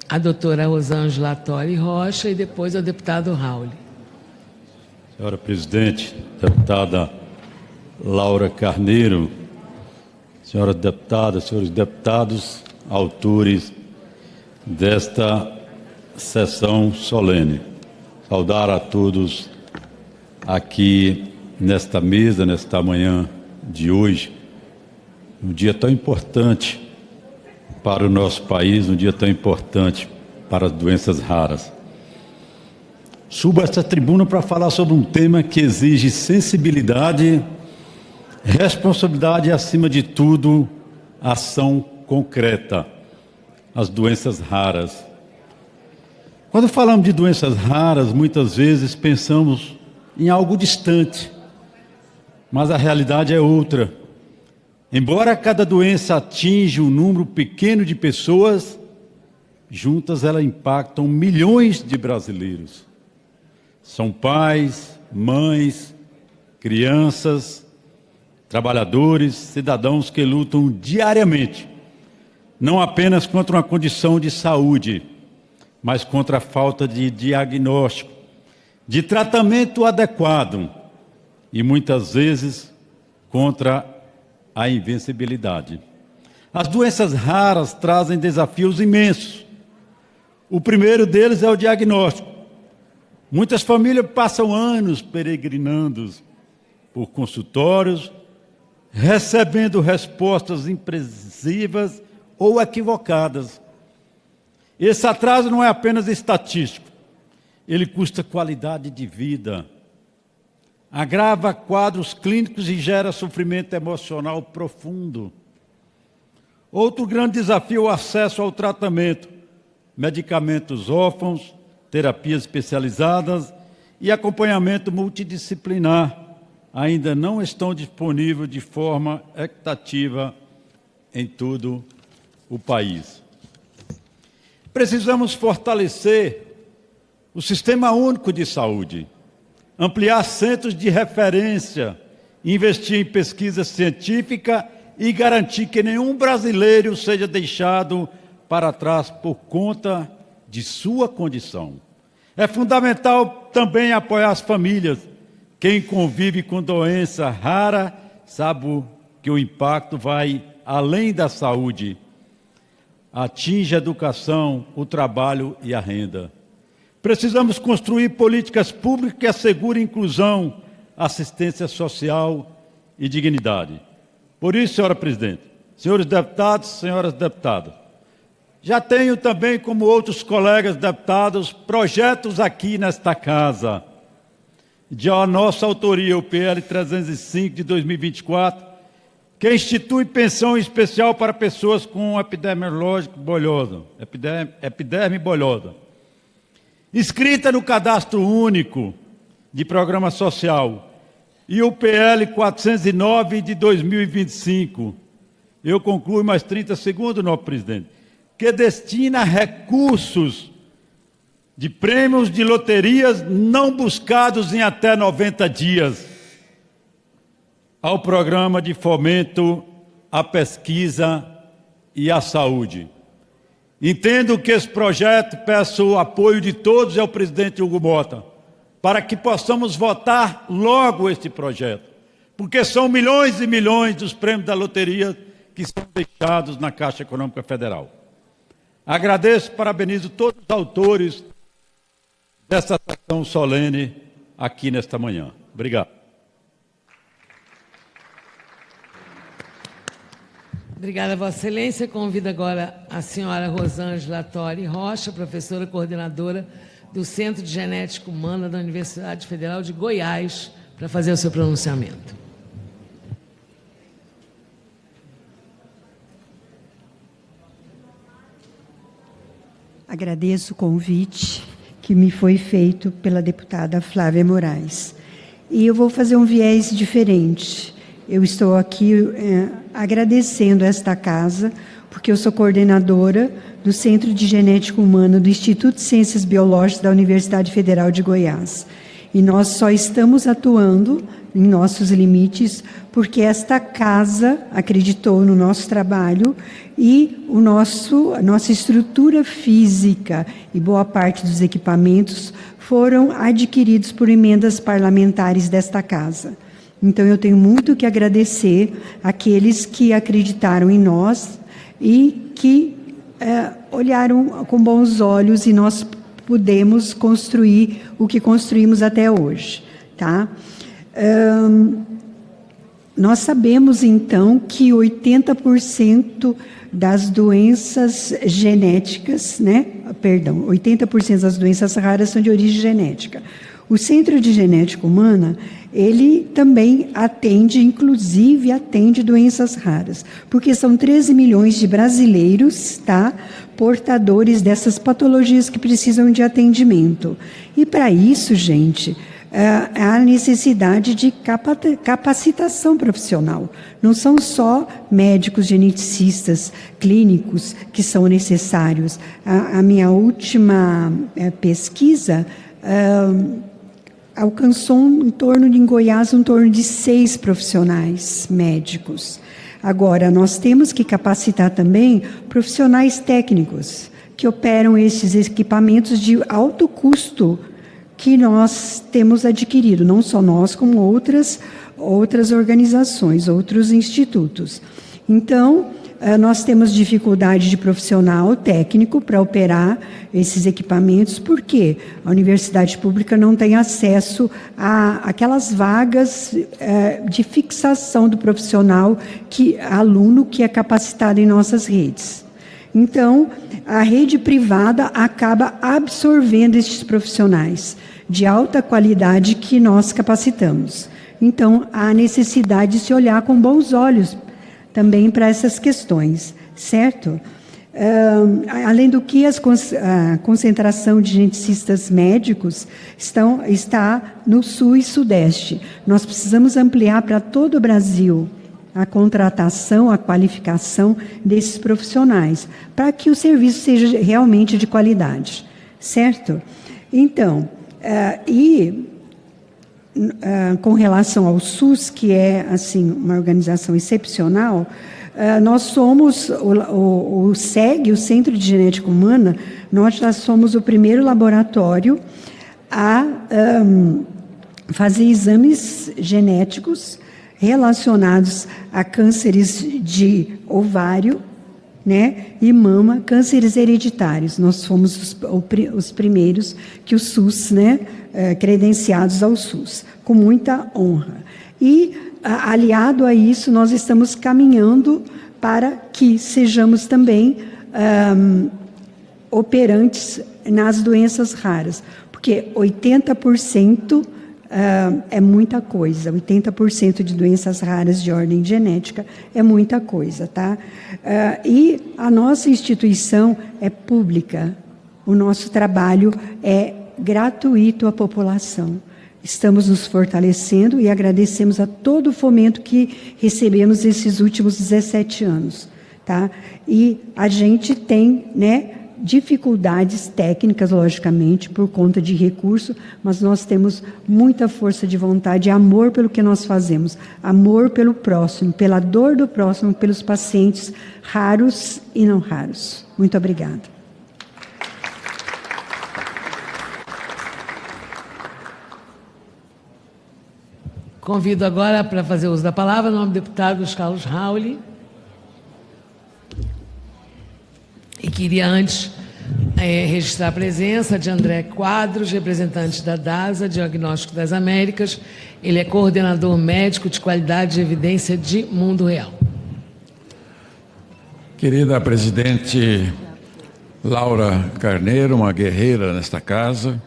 a doutora Rosângela Torre Rocha e depois ao deputado Raul. Senhora presidente, deputada Laura Carneiro, senhora deputada, senhores deputados, autores desta sessão solene. Saudar a todos aqui nesta mesa, nesta manhã de hoje, um dia tão importante para o nosso país, um dia tão importante para as doenças raras. Subo a esta tribuna para falar sobre um tema que exige sensibilidade, responsabilidade e, acima de tudo, ação concreta. As doenças raras. Quando falamos de doenças raras, muitas vezes pensamos em algo distante, mas a realidade é outra. Embora cada doença atinja um número pequeno de pessoas, juntas elas impactam milhões de brasileiros. São pais, mães, crianças, trabalhadores, cidadãos que lutam diariamente, não apenas contra uma condição de saúde, mas contra a falta de diagnóstico, de tratamento adequado e, muitas vezes, contra a invencibilidade. As doenças raras trazem desafios imensos. O primeiro deles é o diagnóstico. Muitas famílias passam anos peregrinando por consultórios, recebendo respostas imprecisas ou equivocadas. Esse atraso não é apenas estatístico, ele custa qualidade de vida, agrava quadros clínicos e gera sofrimento emocional profundo. Outro grande desafio é o acesso ao tratamento, medicamentos órfãos, terapias especializadas e acompanhamento multidisciplinar ainda não estão disponíveis de forma equitativa em todo o país. Precisamos fortalecer o Sistema Único de Saúde, ampliar centros de referência, investir em pesquisa científica e garantir que nenhum brasileiro seja deixado para trás por conta de sua condição. É fundamental também apoiar as famílias. Quem convive com doença rara sabe que o impacto vai além da saúde, atinge a educação, o trabalho e a renda. Precisamos construir políticas públicas que assegurem inclusão, assistência social e dignidade. Por isso, senhora presidente, senhores deputados, senhoras deputadas. Já tenho também, como outros colegas deputados, projetos aqui nesta casa, de nossa autoria, o PL 305 de 2024, que institui pensão especial para pessoas com epiderme bolhosa, inscrita no Cadastro Único de Programa Social, e o PL 409 de 2025. Eu concluo mais 30 segundos, nobre presidente, que destina recursos de prêmios de loterias não buscados em até 90 dias ao programa de fomento à pesquisa e à saúde. Entendo que esse projeto, peço o apoio de todos e ao presidente Hugo Mota, para que possamos votar logo este projeto, porque são milhões e milhões dos prêmios da loteria que são deixados na Caixa Econômica Federal. Agradeço e parabenizo todos os autores dessa sessão solene aqui nesta manhã. Obrigado. Obrigada, Vossa Excelência. Convido agora a senhora Rosângela Tori Rocha, professora coordenadora do Centro de Genética Humana da Universidade Federal de Goiás, para fazer o seu pronunciamento. Agradeço o convite que me foi feito pela deputada Flávia Moraes. E eu vou fazer um viés diferente. Eu estou aqui agradecendo esta casa, porque eu sou coordenadora do Centro de Genética Humana do Instituto de Ciências Biológicas da Universidade Federal de Goiás. E nós só estamos atuando em nossos limites porque esta casa acreditou no nosso trabalho e a nossa estrutura física e boa parte dos equipamentos foram adquiridos por emendas parlamentares desta casa. Então, eu tenho muito que agradecer àqueles que acreditaram em nós e que olharam com bons olhos e nós pudemos construir o que construímos até hoje. Tá? Nós sabemos, então, que 80% das doenças genéticas, 80% das doenças raras são de origem genética. O Centro de Genética Humana, ele também atende doenças raras, porque são 13 milhões de brasileiros, portadores dessas patologias que precisam de atendimento. E para isso, gente, há necessidade de capacitação profissional. Não são só médicos geneticistas clínicos que são necessários. A minha última pesquisa alcançou em Goiás em torno de 6 profissionais médicos. Agora, nós temos que capacitar também profissionais técnicos que operam esses equipamentos de alto custo que nós temos adquirido, não só nós, como outras organizações, outros institutos. Então, nós temos dificuldade de profissional técnico para operar esses equipamentos, porque a universidade pública não tem acesso a aquelas vagas de fixação do profissional, aluno que é capacitado em nossas redes. Então, a rede privada acaba absorvendo esses profissionais de alta qualidade que nós capacitamos. Então, há necessidade de se olhar com bons olhos também para essas questões, certo? Além do que, a concentração de geneticistas médicos está no Sul e Sudeste. Nós precisamos ampliar para todo o Brasil a contratação, a qualificação desses profissionais, para que o serviço seja realmente de qualidade, certo? Então, com relação ao SUS, que é assim uma organização excepcional, nós somos o SEG, o Centro de Genética Humana, nós já somos o primeiro laboratório a fazer exames genéticos relacionados a cânceres de ovário, e mama, cânceres hereditários. Nós fomos os primeiros que o SUS, credenciados ao SUS, com muita honra. E, aliado a isso, nós estamos caminhando para que sejamos também operantes nas doenças raras, porque 80% é muita coisa, 80% de doenças raras de ordem genética é muita coisa, tá? E a nossa instituição é pública, o nosso trabalho é gratuito à população. Estamos nos fortalecendo e agradecemos a todo o fomento que recebemos esses últimos 17 anos, tá? E a gente tem, né, dificuldades técnicas, logicamente, por conta de recurso, mas nós temos muita força de vontade e amor pelo que nós fazemos, amor pelo próximo, pela dor do próximo, pelos pacientes raros e não raros. Muito obrigada. Convido agora para fazer uso da palavra o nome do deputado Luiz Carlos Rauli. E queria antes registrar a presença de André Quadros, representante da DASA, Diagnóstico das Américas. Ele é coordenador médico de qualidade de evidência de Mundo Real. Querida presidente Laura Carneiro, uma guerreira nesta casa,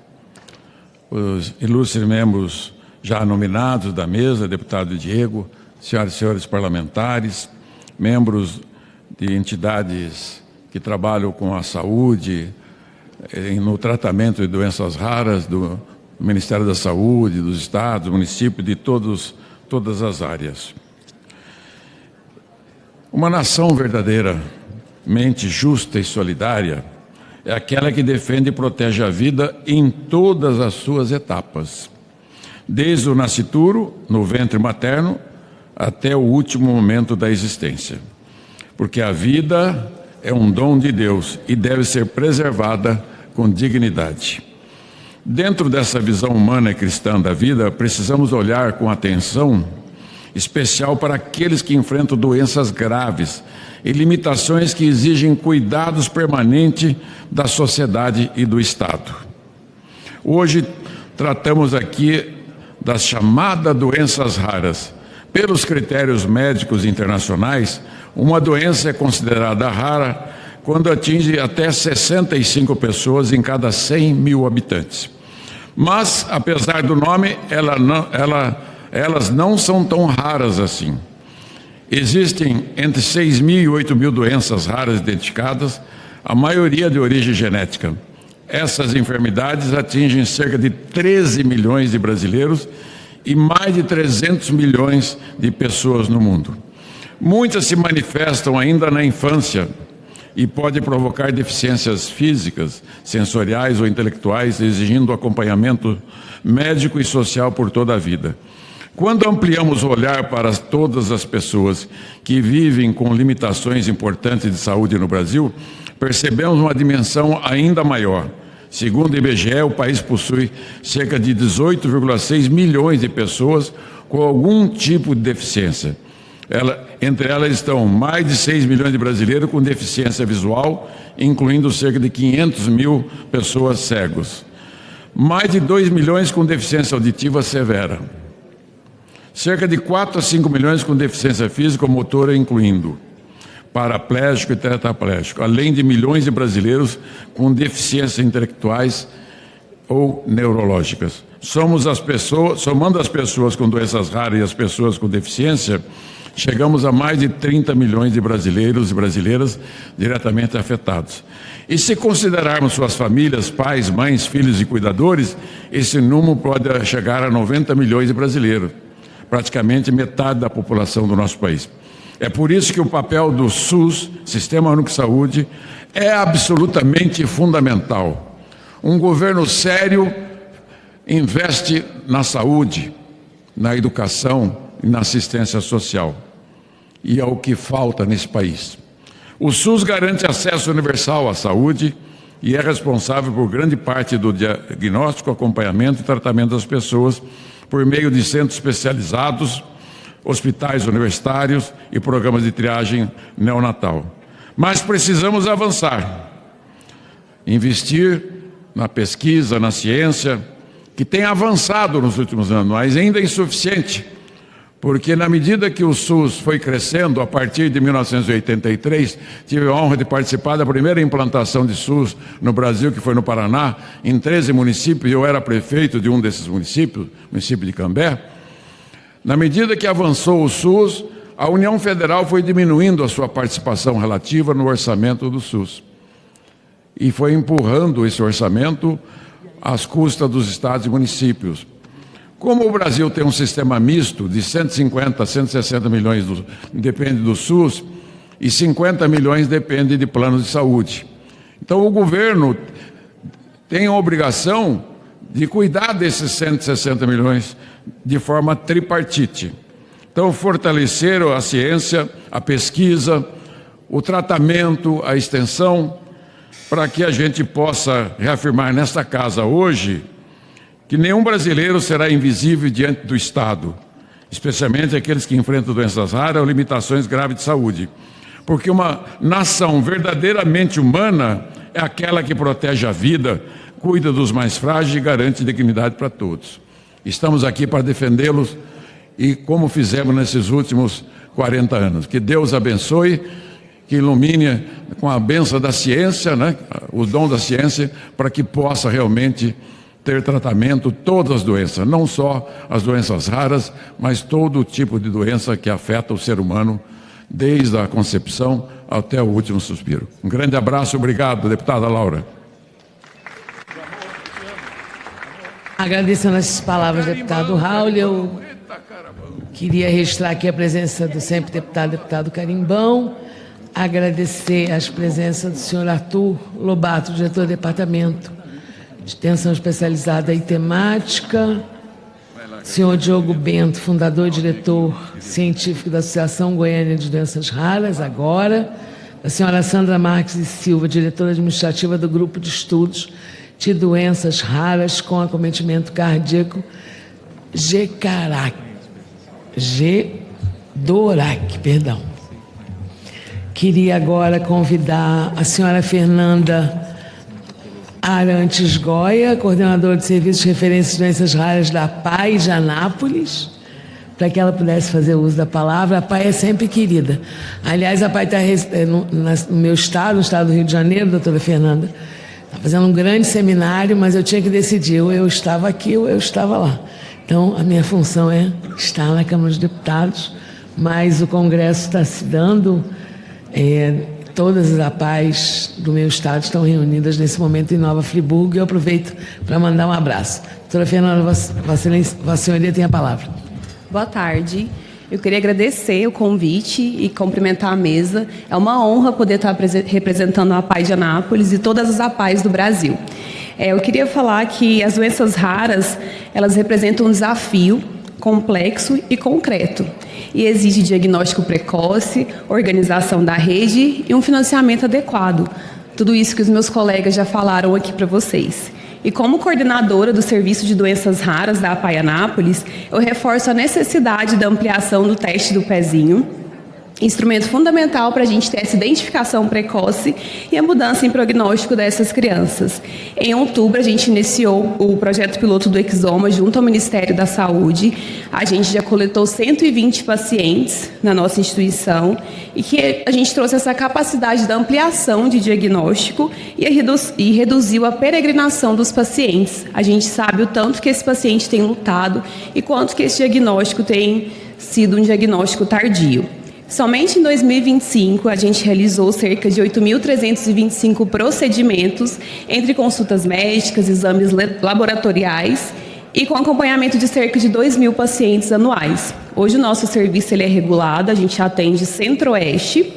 os ilustres membros já nominados da mesa, deputado Diego, senhoras e senhores parlamentares, membros de entidades que trabalham com a saúde, no tratamento de doenças raras, do Ministério da Saúde, dos estados, municípios, de todas as áreas. Uma nação verdadeiramente justa e solidária é aquela que defende e protege a vida em todas as suas etapas, desde o nascituro, no ventre materno, até o último momento da existência. Porque a vida é um dom de Deus e deve ser preservada com dignidade. Dentro dessa visão humana e cristã da vida, precisamos olhar com atenção especial para aqueles que enfrentam doenças graves e limitações que exigem cuidados permanentes da sociedade e do Estado. Hoje, tratamos aqui das chamadas doenças raras. Pelos critérios médicos internacionais, uma doença é considerada rara quando atinge até 65 pessoas em cada 100 mil habitantes. Mas, apesar do nome, elas não são tão raras assim. Existem entre 6 mil e 8 mil doenças raras identificadas, a maioria de origem genética. Essas enfermidades atingem cerca de 13 milhões de brasileiros e mais de 300 milhões de pessoas no mundo. Muitas se manifestam ainda na infância e podem provocar deficiências físicas, sensoriais ou intelectuais, exigindo acompanhamento médico e social por toda a vida. Quando ampliamos o olhar para todas as pessoas que vivem com limitações importantes de saúde no Brasil, percebemos uma dimensão ainda maior. Segundo o IBGE, o país possui cerca de 18,6 milhões de pessoas com algum tipo de deficiência. Entre elas estão mais de 6 milhões de brasileiros com deficiência visual, incluindo cerca de 500 mil pessoas cegos. Mais de 2 milhões com deficiência auditiva severa. Cerca de 4 a 5 milhões com deficiência física ou motora, incluindo paraplégico e tetraplégico, além de milhões de brasileiros com deficiências intelectuais ou neurológicas. Somando as pessoas com doenças raras e as pessoas com deficiência, chegamos a mais de 30 milhões de brasileiros e brasileiras diretamente afetados. E se considerarmos suas famílias, pais, mães, filhos e cuidadores, esse número pode chegar a 90 milhões de brasileiros, praticamente metade da população do nosso país. É por isso que o papel do SUS, Sistema Único de Saúde, é absolutamente fundamental. Um governo sério investe na saúde, na educação e na assistência social. E é o que falta nesse país. O SUS garante acesso universal à saúde e é responsável por grande parte do diagnóstico, acompanhamento e tratamento das pessoas por meio de centros especializados, hospitais universitários e programas de triagem neonatal. Mas precisamos avançar, investir na pesquisa, na ciência, que tem avançado nos últimos anos, mas ainda é insuficiente. porque na medida que o SUS foi crescendo, a partir de 1983, tive a honra de participar da primeira implantação de SUS no Brasil, que foi no Paraná, em 13 municípios, e eu era prefeito de um desses municípios, município de Cambé. Na medida que avançou o SUS, a União Federal foi diminuindo a sua participação relativa no orçamento do SUS. E foi empurrando esse orçamento às custas dos estados e municípios. Como o Brasil tem um sistema misto de 150 a 160 milhões, depende do SUS, e 50 milhões depende de planos de saúde. Então o governo tem a obrigação de cuidar desses 160 milhões de forma tripartite. Então fortalecer a ciência, a pesquisa, o tratamento, a extensão, para que a gente possa reafirmar nesta casa hoje que nenhum brasileiro será invisível diante do Estado, especialmente aqueles que enfrentam doenças raras ou limitações graves de saúde. Porque uma nação verdadeiramente humana é aquela que protege a vida, cuida dos mais frágeis e garante dignidade para todos. Estamos aqui para defendê-los e como fizemos nesses últimos 40 anos. Que Deus abençoe, que ilumine com a bênção da ciência, né, o dom da ciência, para que possa realmente ter tratamento todas as doenças, não só as doenças raras, mas todo tipo de doença que afeta o ser humano, desde a concepção até o último suspiro. Um grande abraço, obrigado, deputada Laura. Agradecendo as palavras do deputado Raul, eu queria registrar aqui a presença do sempre deputado Carimbão, agradecer as presenças do senhor Arthur Lobato, diretor do Departamento de Extensão Especializada em Temática, senhor Diogo Bento, fundador e diretor científico da Associação Goiânia de Doenças Raras, agora, a senhora Sandra Marques e Silva, diretora administrativa do Grupo de Estudos de Doenças Raras com Acometimento Cardíaco, GDORAC, perdão. Queria agora convidar a senhora Fernanda Arantes Goya, coordenadora de Serviços de Referência de Doenças Raras da APAI de Anápolis, para que ela pudesse fazer uso da palavra. A APAI é sempre querida. Aliás, a APAI está no meu estado, no estado do Rio de Janeiro, doutora Fernanda, está fazendo um grande seminário, mas eu tinha que decidir, ou eu estava aqui ou eu estava lá. Então, a minha função é estar na Câmara dos Deputados, mas o Congresso está se dando... Todas as APAIs do meu estado estão reunidas nesse momento em Nova Friburgo e eu aproveito para mandar um abraço. Doutora Fernanda, Vossa Senhoria tem a palavra. Boa tarde. Eu queria agradecer o convite e cumprimentar a mesa. É uma honra poder estar representando a APAI de Anápolis e todas as APAIs do Brasil. Eu queria falar que as doenças raras, elas representam um desafio complexo e concreto, e exige diagnóstico precoce, organização da rede e um financiamento adequado. Tudo isso que os meus colegas já falaram aqui para vocês. E como coordenadora do Serviço de Doenças Raras da APAI Anápolis, eu reforço a necessidade da ampliação do teste do pezinho, instrumento fundamental para a gente ter essa identificação precoce e a mudança em prognóstico dessas crianças. Em outubro, a gente iniciou o projeto piloto do Exoma junto ao Ministério da Saúde. A gente já coletou 120 pacientes na nossa instituição e que a gente trouxe essa capacidade da ampliação de diagnóstico e reduziu a peregrinação dos pacientes. A gente sabe o tanto que esse paciente tem lutado e quanto que esse diagnóstico tem sido um diagnóstico tardio. Somente em 2025, a gente realizou cerca de 8.325 procedimentos, entre consultas médicas, exames laboratoriais e com acompanhamento de cerca de 2.000 pacientes anuais. Hoje o nosso serviço ele é regulado, a gente atende Centro-Oeste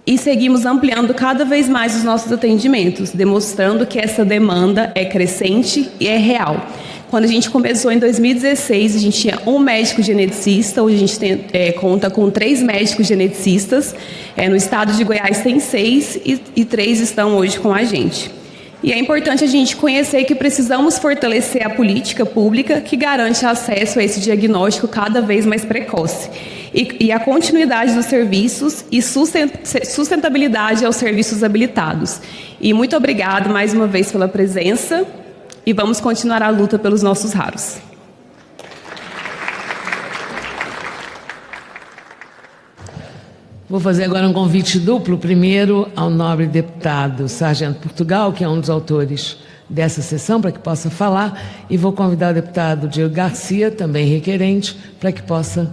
e seguimos ampliando cada vez mais os nossos atendimentos, demonstrando que essa demanda é crescente e é real. Quando a gente começou em 2016, a gente tinha um médico geneticista, hoje a gente conta com 3 médicos geneticistas. No estado de Goiás tem 6 e 3 estão hoje com a gente. E é importante a gente conhecer que precisamos fortalecer a política pública que garante acesso a esse diagnóstico cada vez mais precoce. E a continuidade dos serviços e sustentabilidade aos serviços habilitados. E muito obrigada mais uma vez pela presença. E vamos continuar a luta pelos nossos raros. Vou fazer agora um convite duplo. Primeiro, ao nobre deputado Sargento Portugal, que é um dos autores dessa sessão, para que possa falar. E vou convidar o deputado Diego Garcia, também requerente, para que possa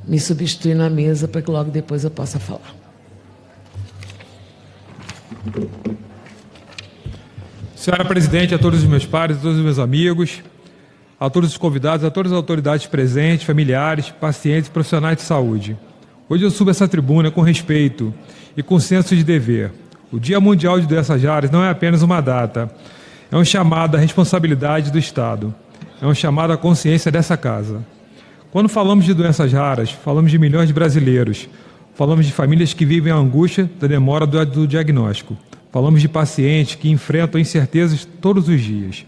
me substituir na mesa, para que logo depois eu possa falar. Senhora Presidente, a todos os meus pares, a todos os meus amigos, a todos os convidados, a todas as autoridades presentes, familiares, pacientes e profissionais de saúde. Hoje eu subo essa tribuna com respeito e com senso de dever. O Dia Mundial de Doenças Raras não é apenas uma data, é um chamado à responsabilidade do Estado, é um chamado à consciência dessa casa. Quando falamos de doenças raras, falamos de milhões de brasileiros, falamos de famílias que vivem a angústia da demora do diagnóstico, falamos de pacientes que enfrentam incertezas todos os dias.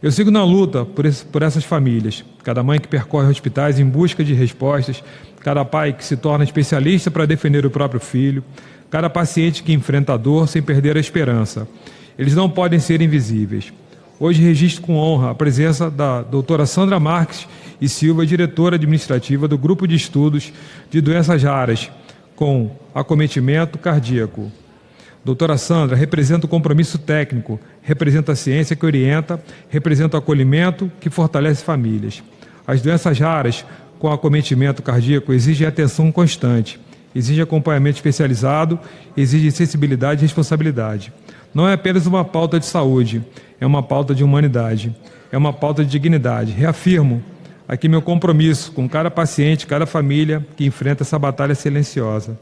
Eu sigo na luta por essas famílias, cada mãe que percorre hospitais em busca de respostas, cada pai que se torna especialista para defender o próprio filho, cada paciente que enfrenta a dor sem perder a esperança. Eles não podem ser invisíveis. Hoje registro com honra a presença da doutora Sandra Marques e Silva, diretora administrativa do Grupo de Estudos de Doenças Raras, com acometimento cardíaco. Doutora Sandra representa o compromisso técnico, representa a ciência que orienta, representa o acolhimento que fortalece famílias. As doenças raras com acometimento cardíaco exigem atenção constante, exigem acompanhamento especializado, exigem sensibilidade e responsabilidade. Não é apenas uma pauta de saúde, é uma pauta de humanidade, é uma pauta de dignidade. Reafirmo aqui meu compromisso com cada paciente, cada família que enfrenta essa batalha silenciosa.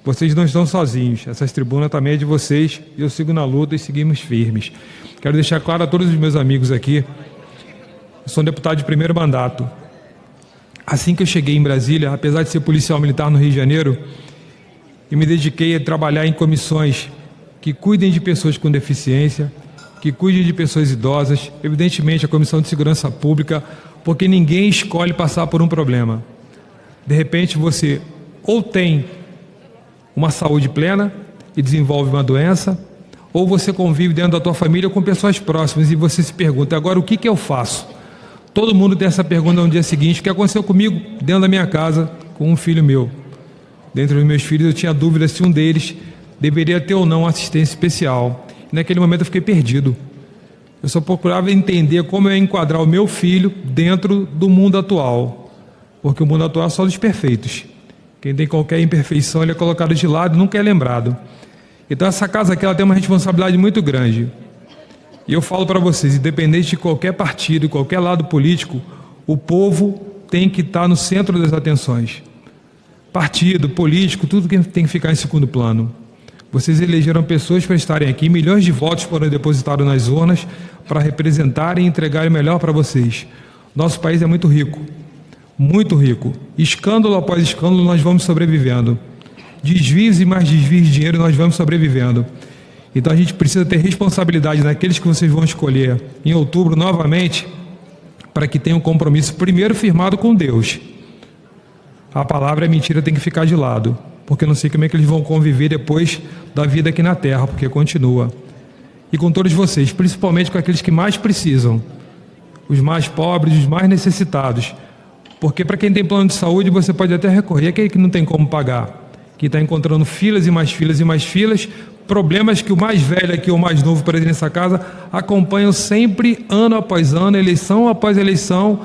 Vocês não estão sozinhos, essa tribuna também é de vocês e eu sigo na luta e seguimos firmes. Quero deixar claro a todos os meus amigos aqui, eu sou um deputado de primeiro mandato. Assim que eu cheguei em Brasília, apesar de ser policial militar no Rio de Janeiro, eu me dediquei a trabalhar em comissões que cuidem de pessoas com deficiência, que cuidem de pessoas idosas, evidentemente a Comissão de Segurança Pública, porque ninguém escolhe passar por um problema. De repente você ou tem uma saúde plena e desenvolve uma doença, ou você convive dentro da tua família com pessoas próximas e você se pergunta, agora o que eu faço? Todo mundo tem essa pergunta no dia seguinte, o que aconteceu comigo dentro da minha casa com um filho meu. Dentre os meus filhos eu tinha dúvida se um deles deveria ter ou não assistência especial. E naquele momento eu fiquei perdido. Eu só procurava entender como eu ia enquadrar o meu filho dentro do mundo atual. Porque o mundo atual é só dos perfeitos. Quem tem qualquer imperfeição ele é colocado de lado e nunca é lembrado. Então essa casa aqui ela tem uma responsabilidade muito grande. E eu falo para vocês, independente de qualquer partido, qualquer lado político, o povo tem que estar no centro das atenções. Partido, político, tudo tem que ficar em segundo plano. Vocês elegeram pessoas para estarem aqui, milhões de votos foram depositados nas urnas para representarem e entregarem o melhor para vocês. Nosso país é muito rico, escândalo após escândalo nós vamos sobrevivendo, desvios e mais desvios de dinheiro nós vamos sobrevivendo. Então a gente precisa ter responsabilidade naqueles que vocês vão escolher em outubro novamente, para que tenham um compromisso primeiro firmado com Deus. A palavra é mentira, tem que ficar de lado, porque eu não sei como é que eles vão conviver depois da vida aqui na Terra, porque continua. E com todos vocês, principalmente com aqueles que mais precisam, os mais pobres, os mais necessitados, porque para quem tem plano de saúde você pode até recorrer, aquele que não tem como pagar, que está encontrando filas e mais filas e mais filas, problemas que o mais velho aqui ou o mais novo presente nessa casa acompanham sempre, ano após ano, eleição após eleição.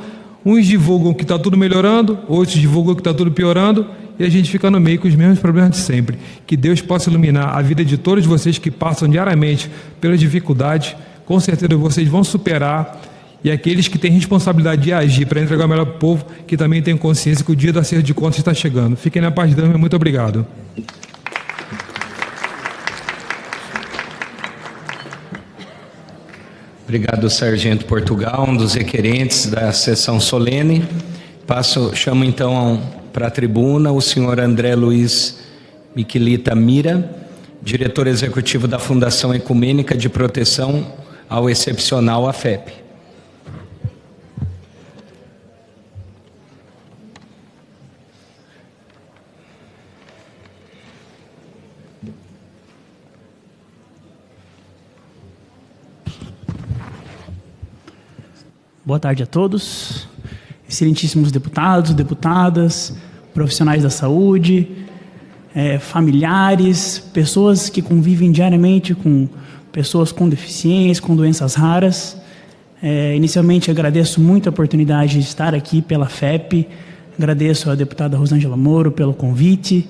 Uns divulgam que está tudo melhorando, outros divulgam que está tudo piorando, e a gente fica no meio com os mesmos problemas de sempre. Que Deus possa iluminar a vida de todos vocês que passam diariamente pelas dificuldades, com certeza vocês vão superar, e aqueles que têm responsabilidade de agir para entregar o melhor para o povo, que também tenham consciência que o dia do acerto de contas está chegando. Fiquem na paz de Deus, muito obrigado. Obrigado, Sargento Portugal, um dos requerentes da sessão solene. Chamo então para a tribuna o senhor André Luiz Miquelita Mira, diretor executivo da Fundação Ecumênica de Proteção ao Excepcional AFEP. Boa tarde a todos, excelentíssimos deputados, deputadas, profissionais da saúde, familiares, pessoas que convivem diariamente com pessoas com deficiência, com doenças raras. Inicialmente, agradeço muito a oportunidade de estar aqui pela FEP, agradeço à deputada Rosângela Moro pelo convite.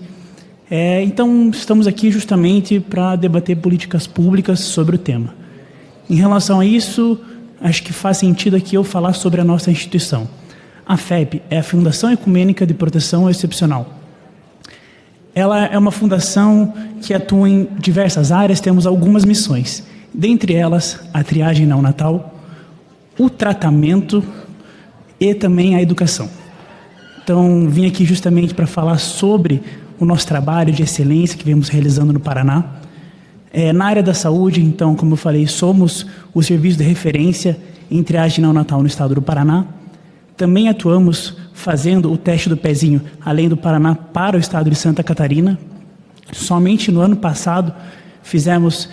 Então, estamos aqui justamente para debater políticas públicas sobre o tema. Em relação a isso, acho que faz sentido aqui eu falar sobre a nossa instituição. A FEP é a Fundação Ecumênica de Proteção Excepcional. Ela é uma fundação que atua em diversas áreas, temos algumas missões. Dentre elas, a triagem neonatal, o tratamento e também a educação. Então, vim aqui justamente para falar sobre o nosso trabalho de excelência que vemos realizando no Paraná. Na área da saúde, então, como eu falei, somos o serviço de referência em triagem neonatal no estado do Paraná. Também atuamos fazendo o teste do pezinho, além do Paraná, para o estado de Santa Catarina. Somente no ano passado, fizemos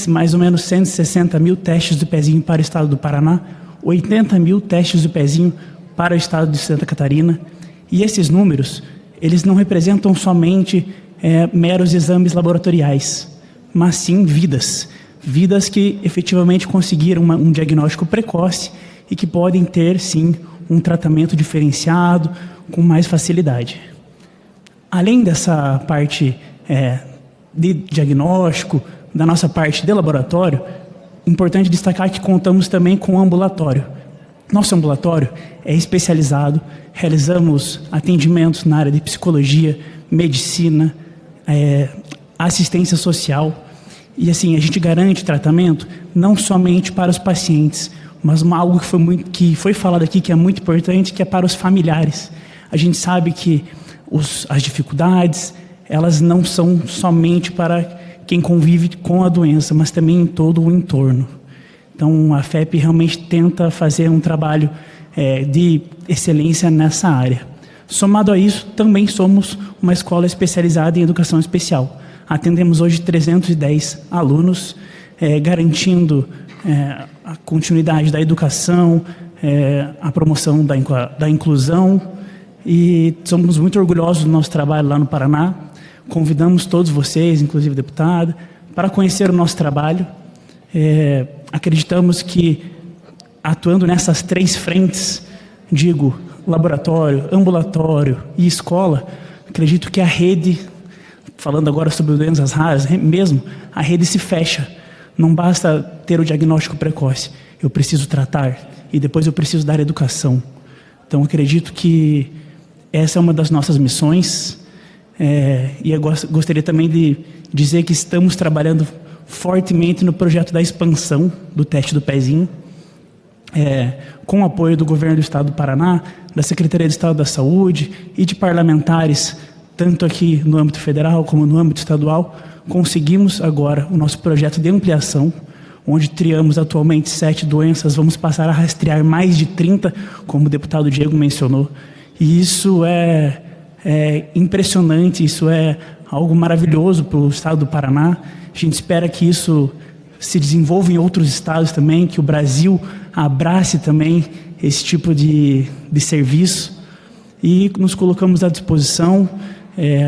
mais ou menos 160 mil testes do pezinho para o estado do Paraná, 80 mil testes do pezinho para o estado de Santa Catarina. E esses números, eles não representam somente meros exames laboratoriais, mas sim vidas. Vidas que efetivamente conseguiram um diagnóstico precoce e que podem ter, sim, um tratamento diferenciado, com mais facilidade. Além dessa parte de diagnóstico, da nossa parte de laboratório, importante destacar que contamos também com o ambulatório. Nosso ambulatório é especializado, realizamos atendimentos na área de psicologia, medicina, assistência social, e assim, a gente garante tratamento não somente para os pacientes, mas algo que foi falado aqui que é muito importante, que é para os familiares. A gente sabe que as dificuldades, elas não são somente para quem convive com a doença, mas também em todo o entorno. Então, a FEP realmente tenta fazer um trabalho de excelência nessa área. Somado a isso, também somos uma escola especializada em educação especial. Atendemos hoje 310 alunos, garantindo a continuidade da educação, a promoção da inclusão, e somos muito orgulhosos do nosso trabalho lá no Paraná. Convidamos todos vocês, inclusive a deputada, para conhecer o nosso trabalho. Acreditamos que, atuando nessas 3 frentes, digo, laboratório, ambulatório e escola, acredito que a rede, falando agora sobre doenças raras, mesmo, a rede se fecha. Não basta ter o diagnóstico precoce, eu preciso tratar e depois eu preciso dar educação. Então, acredito que essa é uma das nossas missões, e eu gostaria também de dizer que estamos trabalhando fortemente no projeto da expansão do teste do pezinho, com o apoio do governo do estado do Paraná, da Secretaria de Estado da Saúde e de parlamentares, tanto aqui no âmbito federal como no âmbito estadual. Conseguimos agora o nosso projeto de ampliação, onde triamos atualmente 7 doenças, vamos passar a rastrear mais de 30, como o deputado Diego mencionou. E isso é impressionante, isso é algo maravilhoso para o estado do Paraná. A gente espera que isso se desenvolva em outros estados também, que o Brasil abrace também esse tipo de serviço. E nos colocamos à disposição.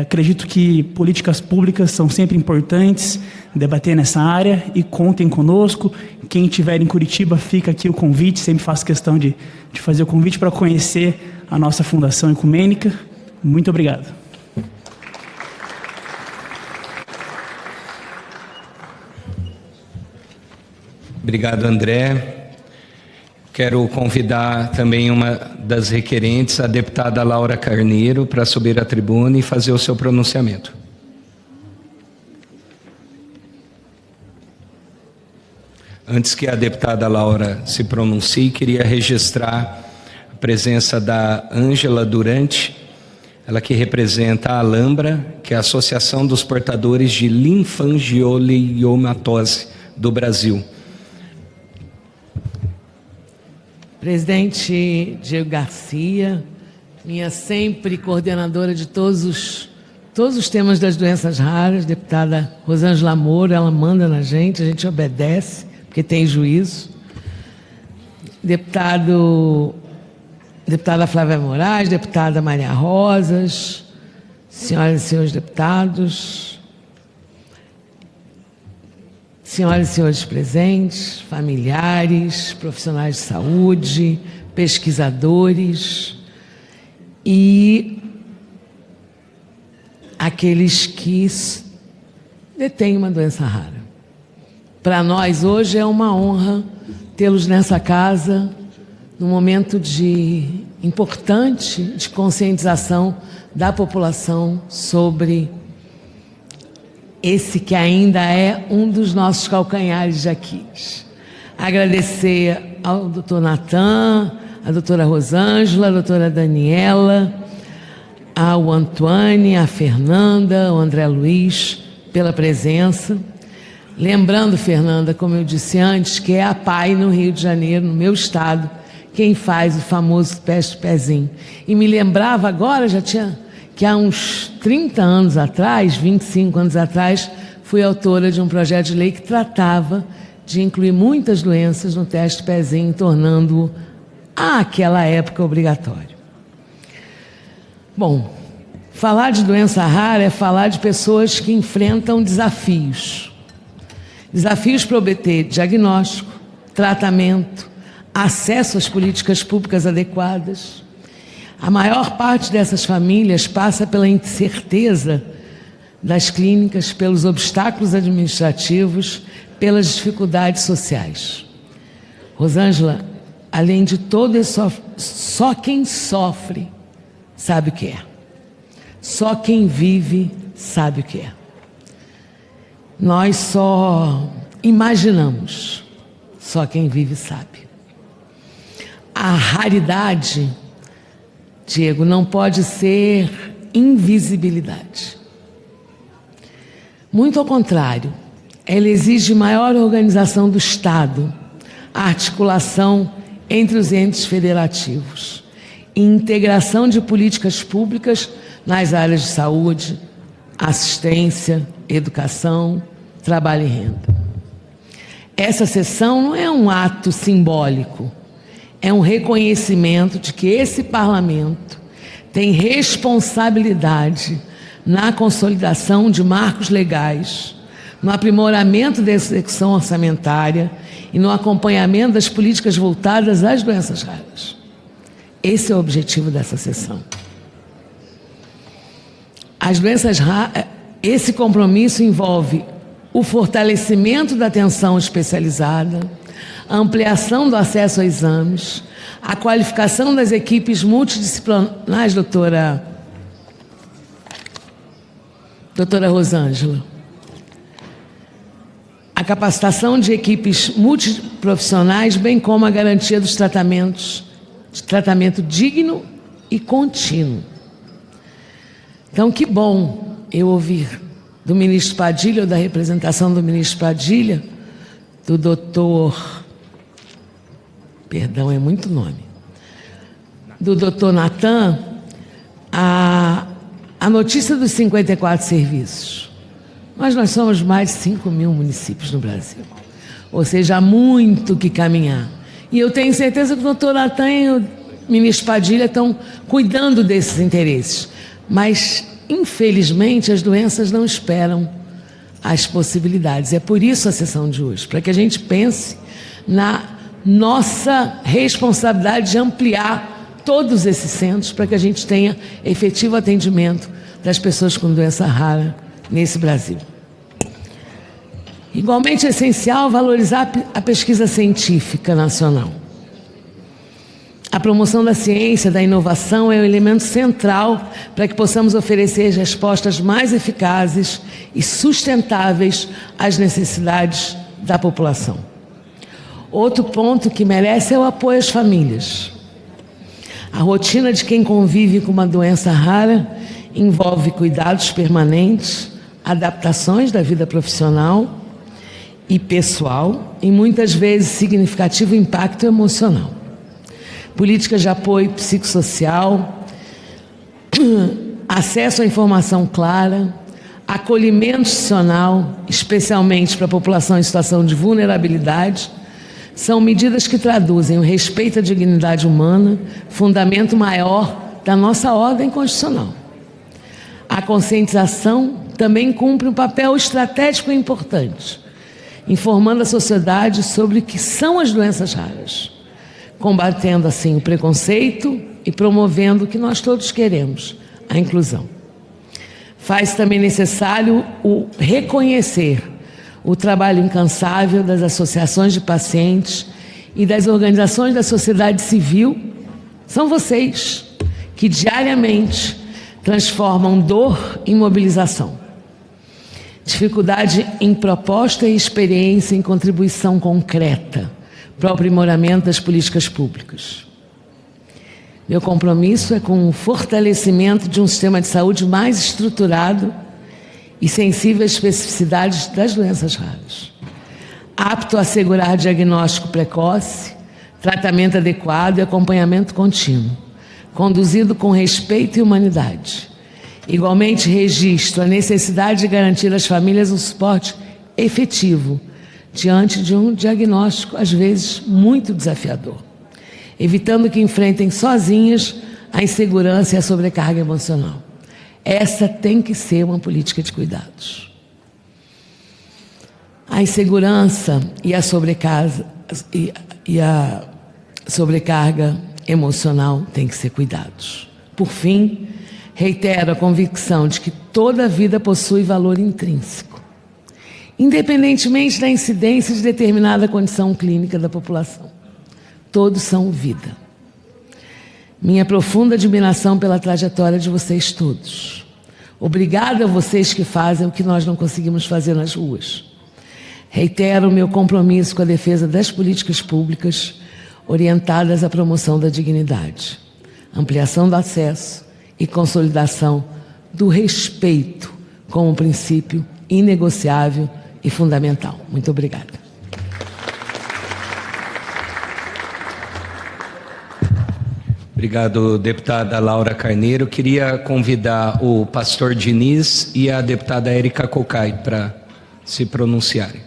Acredito que políticas públicas são sempre importantes, debater nessa área, e contem conosco. Quem estiver em Curitiba, fica aqui o convite, sempre faço questão de fazer o convite para conhecer a nossa Fundação Ecumênica. Muito obrigado. Obrigado, André. Quero convidar também uma das requerentes, a deputada Laura Carneiro, para subir à tribuna e fazer o seu pronunciamento. Antes que a deputada Laura se pronuncie, queria registrar a presença da Ângela Durante, ela que representa a Alhambra, que é a Associação dos Portadores de Linfangioleiomatose do Brasil. Presidente Diego Garcia, minha sempre coordenadora de todos os temas das doenças raras, deputada Rosângela Moro, ela manda na gente, a gente obedece, porque tem juízo. Deputada Flávia Moraes, deputada Maria Rosas, senhoras e senhores deputados, senhoras e senhores presentes, familiares, profissionais de saúde, pesquisadores e aqueles que detêm uma doença rara. Para nós, hoje, é uma honra tê-los nessa casa, num momento importante de conscientização da população sobre esse que ainda é um dos nossos calcanhares de Aquiles. Agradecer ao doutor Natan, à doutora Rosângela, à doutora Daniela, ao Antoine, à Fernanda, ao André Luiz, pela presença. Lembrando, Fernanda, como eu disse antes, que é a PAI no Rio de Janeiro, no meu estado, quem faz o famoso teste pezinho. E me lembrava agora, que há uns 30 anos atrás, 25 anos atrás, fui autora de um projeto de lei que tratava de incluir muitas doenças no teste pezinho, tornando-o, àquela época, obrigatório. Bom, falar de doença rara é falar de pessoas que enfrentam desafios. Desafios para obter diagnóstico, tratamento, acesso às políticas públicas adequadas. A maior parte dessas famílias passa pela incerteza das clínicas, pelos obstáculos administrativos, pelas dificuldades sociais. Rosângela, além de todo esse só quem sofre sabe o que é. Só quem vive sabe o que é. Nós só imaginamos, só quem vive sabe. A raridade, Diego, não pode ser invisibilidade. Muito ao contrário, ela exige maior organização do Estado, articulação entre os entes federativos e integração de políticas públicas nas áreas de saúde, assistência, educação, trabalho e renda. Essa sessão não é um ato simbólico, é um reconhecimento de que esse parlamento tem responsabilidade na consolidação de marcos legais, no aprimoramento da execução orçamentária e no acompanhamento das políticas voltadas às doenças raras. Esse é o objetivo dessa sessão. As doenças raras, esse compromisso envolve o fortalecimento da atenção especializada, a ampliação do acesso a exames, a qualificação das equipes multidisciplinares, doutora Rosângela, a capacitação de equipes multiprofissionais, bem como a garantia dos tratamentos, de tratamento digno e contínuo. Então, que bom eu ouvir do ministro Padilha, ou da representação do ministro Padilha, do doutor, perdão, é muito nome, do doutor Natan, a notícia dos 54 serviços. Nós somos mais de 5 mil municípios no Brasil, ou seja, há muito que caminhar. E eu tenho certeza que o doutor Natan e o ministro Padilha estão cuidando desses interesses, mas infelizmente, as doenças não esperam as possibilidades. É por isso a sessão de hoje, para que a gente pense na nossa responsabilidade de ampliar todos esses centros para que a gente tenha efetivo atendimento das pessoas com doença rara nesse Brasil. Igualmente é essencial valorizar a pesquisa científica nacional. A promoção da ciência, da inovação é um elemento central para que possamos oferecer respostas mais eficazes e sustentáveis às necessidades da população. Outro ponto que merece é o apoio às famílias. A rotina de quem convive com uma doença rara envolve cuidados permanentes, adaptações da vida profissional e pessoal e muitas vezes significativo impacto emocional. Políticas de apoio psicossocial, acesso à informação clara, acolhimento institucional, especialmente para a população em situação de vulnerabilidade, são medidas que traduzem o respeito à dignidade humana, fundamento maior da nossa ordem constitucional. A conscientização também cumpre um papel estratégico e importante, informando a sociedade sobre o que são as doenças raras, combatendo assim o preconceito e promovendo o que nós todos queremos, a inclusão. Faz também necessário o reconhecer o trabalho incansável das associações de pacientes e das organizações da sociedade civil. São vocês que diariamente transformam dor em mobilização, dificuldade em proposta e experiência em contribuição concreta para o aprimoramento das políticas públicas. Meu compromisso é com o fortalecimento de um sistema de saúde mais estruturado e sensível às especificidades das doenças raras, apto a assegurar diagnóstico precoce, tratamento adequado e acompanhamento contínuo, conduzido com respeito e humanidade. Igualmente, registro a necessidade de garantir às famílias um suporte efetivo diante de um diagnóstico, às vezes, muito desafiador, evitando que enfrentem sozinhas a insegurança e a sobrecarga emocional. Essa tem que ser uma política de cuidados. A insegurança e a sobrecarga emocional têm que ser cuidados. Por fim, reitero a convicção de que toda vida possui valor intrínseco, independentemente da incidência de determinada condição clínica da população. Todos são vida. Minha profunda admiração pela trajetória de vocês todos. Obrigada a vocês que fazem o que nós não conseguimos fazer nas ruas. Reitero o meu compromisso com a defesa das políticas públicas orientadas à promoção da dignidade, ampliação do acesso e consolidação do respeito como princípio inegociável e fundamental. Muito obrigada. Obrigado, deputada Laura Carneiro. Queria convidar o pastor Diniz e a deputada Érica Cocai para se pronunciarem.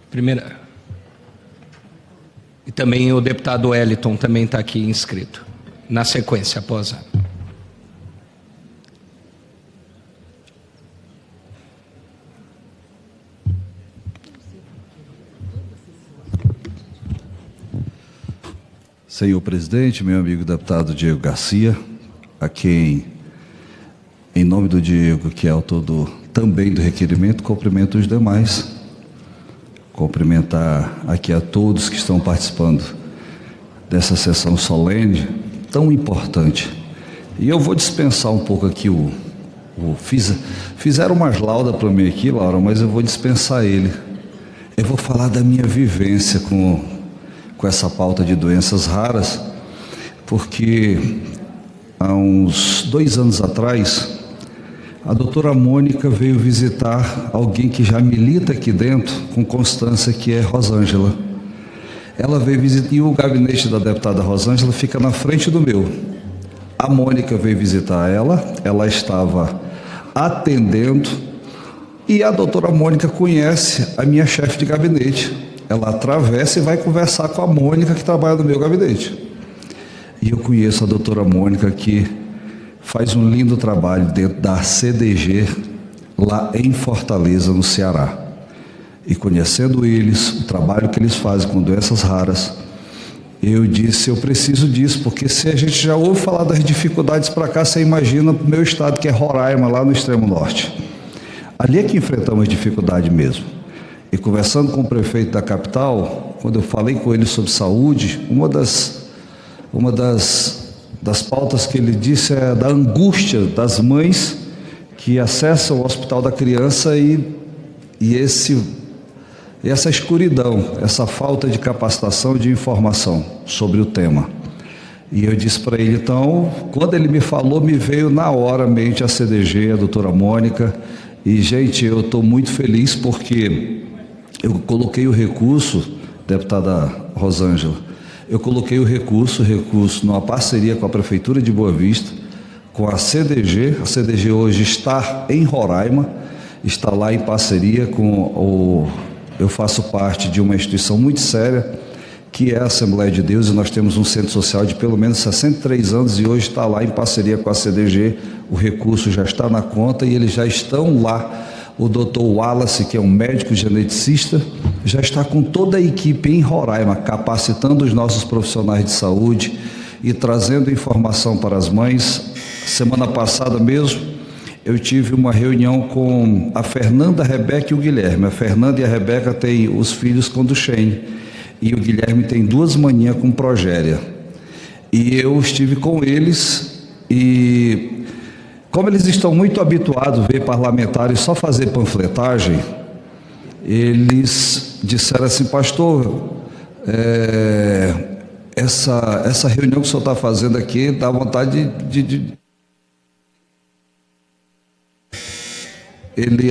Primeira. E também o deputado Wellington também está aqui inscrito. Na sequência, após a... Senhor presidente, meu amigo deputado Diego Garcia, a quem, em nome do Diego, que é autor também do requerimento, cumprimento os demais. Cumprimentar aqui a todos que estão participando dessa sessão solene, tão importante. E eu vou dispensar um pouco aqui fizeram umas laudas para mim aqui, Laura, mas eu vou dispensar ele. Eu vou falar da minha vivência com essa pauta de doenças raras, porque há uns 2 anos atrás, a doutora Mônica veio visitar alguém que já milita aqui dentro com constância, que é Rosângela. Ela veio visitar, e o gabinete da deputada Rosângela fica na frente do meu. A Mônica veio visitar ela estava atendendo, e a doutora Mônica conhece a minha chefe de gabinete. Ela atravessa e vai conversar com a Mônica, que trabalha no meu gabinete. E eu conheço a doutora Mônica, que faz um lindo trabalho dentro da CDG, lá em Fortaleza, no Ceará. E conhecendo eles, o trabalho que eles fazem com doenças raras, eu disse, eu preciso disso, porque se a gente já ouve falar das dificuldades para cá, você imagina o meu estado, que é Roraima, lá no extremo norte. Ali é que enfrentamos dificuldade mesmo. E conversando com o prefeito da capital, quando eu falei com ele sobre saúde, uma das pautas que ele disse é da angústia das mães que acessam o Hospital da Criança e essa escuridão, essa falta de capacitação e de informação sobre o tema. E eu disse para ele, então, quando ele me falou, me veio na hora à mente a CDG, a doutora Mônica, e, gente, eu estou muito feliz porque eu coloquei o recurso, deputada Rosângela, eu coloquei o recurso numa parceria com a Prefeitura de Boa Vista, com a CDG hoje está em Roraima, está lá em parceria com eu faço parte de uma instituição muito séria, que é a Assembleia de Deus, e nós temos um centro social de pelo menos 63 anos e hoje está lá em parceria com a CDG, o recurso já está na conta e eles já estão lá. O Dr. Wallace, que é um médico geneticista, já está com toda a equipe em Roraima, capacitando os nossos profissionais de saúde e trazendo informação para as mães. Semana passada mesmo, eu tive uma reunião com a Fernanda, a Rebeca e o Guilherme. A Fernanda e a Rebeca têm os filhos com Duchenne e o Guilherme tem 2 maninhas com progéria. E eu estive com eles e, como eles estão muito habituados a ver parlamentares só fazer panfletagem, eles disseram assim: pastor, essa reunião que o senhor está fazendo aqui dá vontade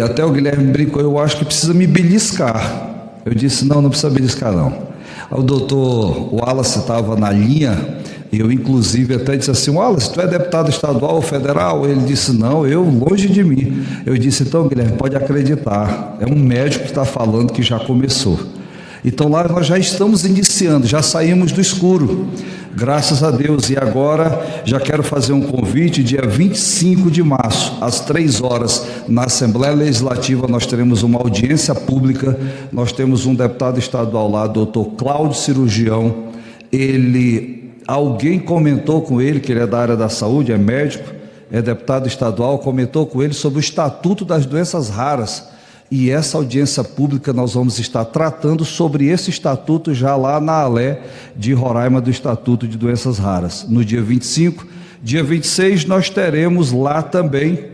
Até o Guilherme brincou, eu acho que precisa me beliscar. Eu disse, não precisa beliscar não. O doutor Wallace estava na linha, eu inclusive até disse assim: Wallace, tu é deputado estadual ou federal? Ele disse, não, eu longe de mim. Eu disse, então Guilherme, pode acreditar, é um médico que está falando que já começou. Então lá nós já estamos iniciando, já saímos do escuro, graças a Deus. E agora já quero fazer um convite, dia 25 de março, às 3 horas, na Assembleia Legislativa, nós teremos uma audiência pública. Nós temos um deputado estadual lá, doutor Cláudio Cirurgião. Alguém comentou com ele, que ele é da área da saúde, é médico, é deputado estadual, comentou com ele sobre o Estatuto das Doenças Raras. E essa audiência pública nós vamos estar tratando sobre esse estatuto já lá na Alé de Roraima, do Estatuto de Doenças Raras. No dia 25, dia 26 nós teremos lá também,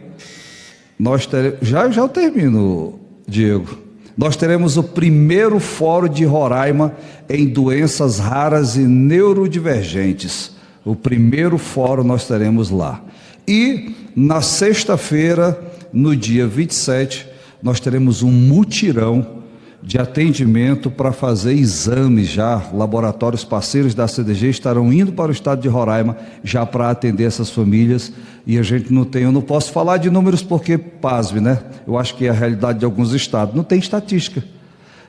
já eu termino, Diego. Nós teremos o primeiro fórum de Roraima em doenças raras e neurodivergentes. O primeiro fórum nós teremos lá. E na sexta-feira, no dia 27, nós teremos um mutirão de atendimento para fazer exames já. Laboratórios parceiros da CDG estarão indo para o estado de Roraima já para atender essas famílias. E a gente eu não posso falar de números porque, pasme, né? Eu acho que é a realidade de alguns estados. Não tem estatística.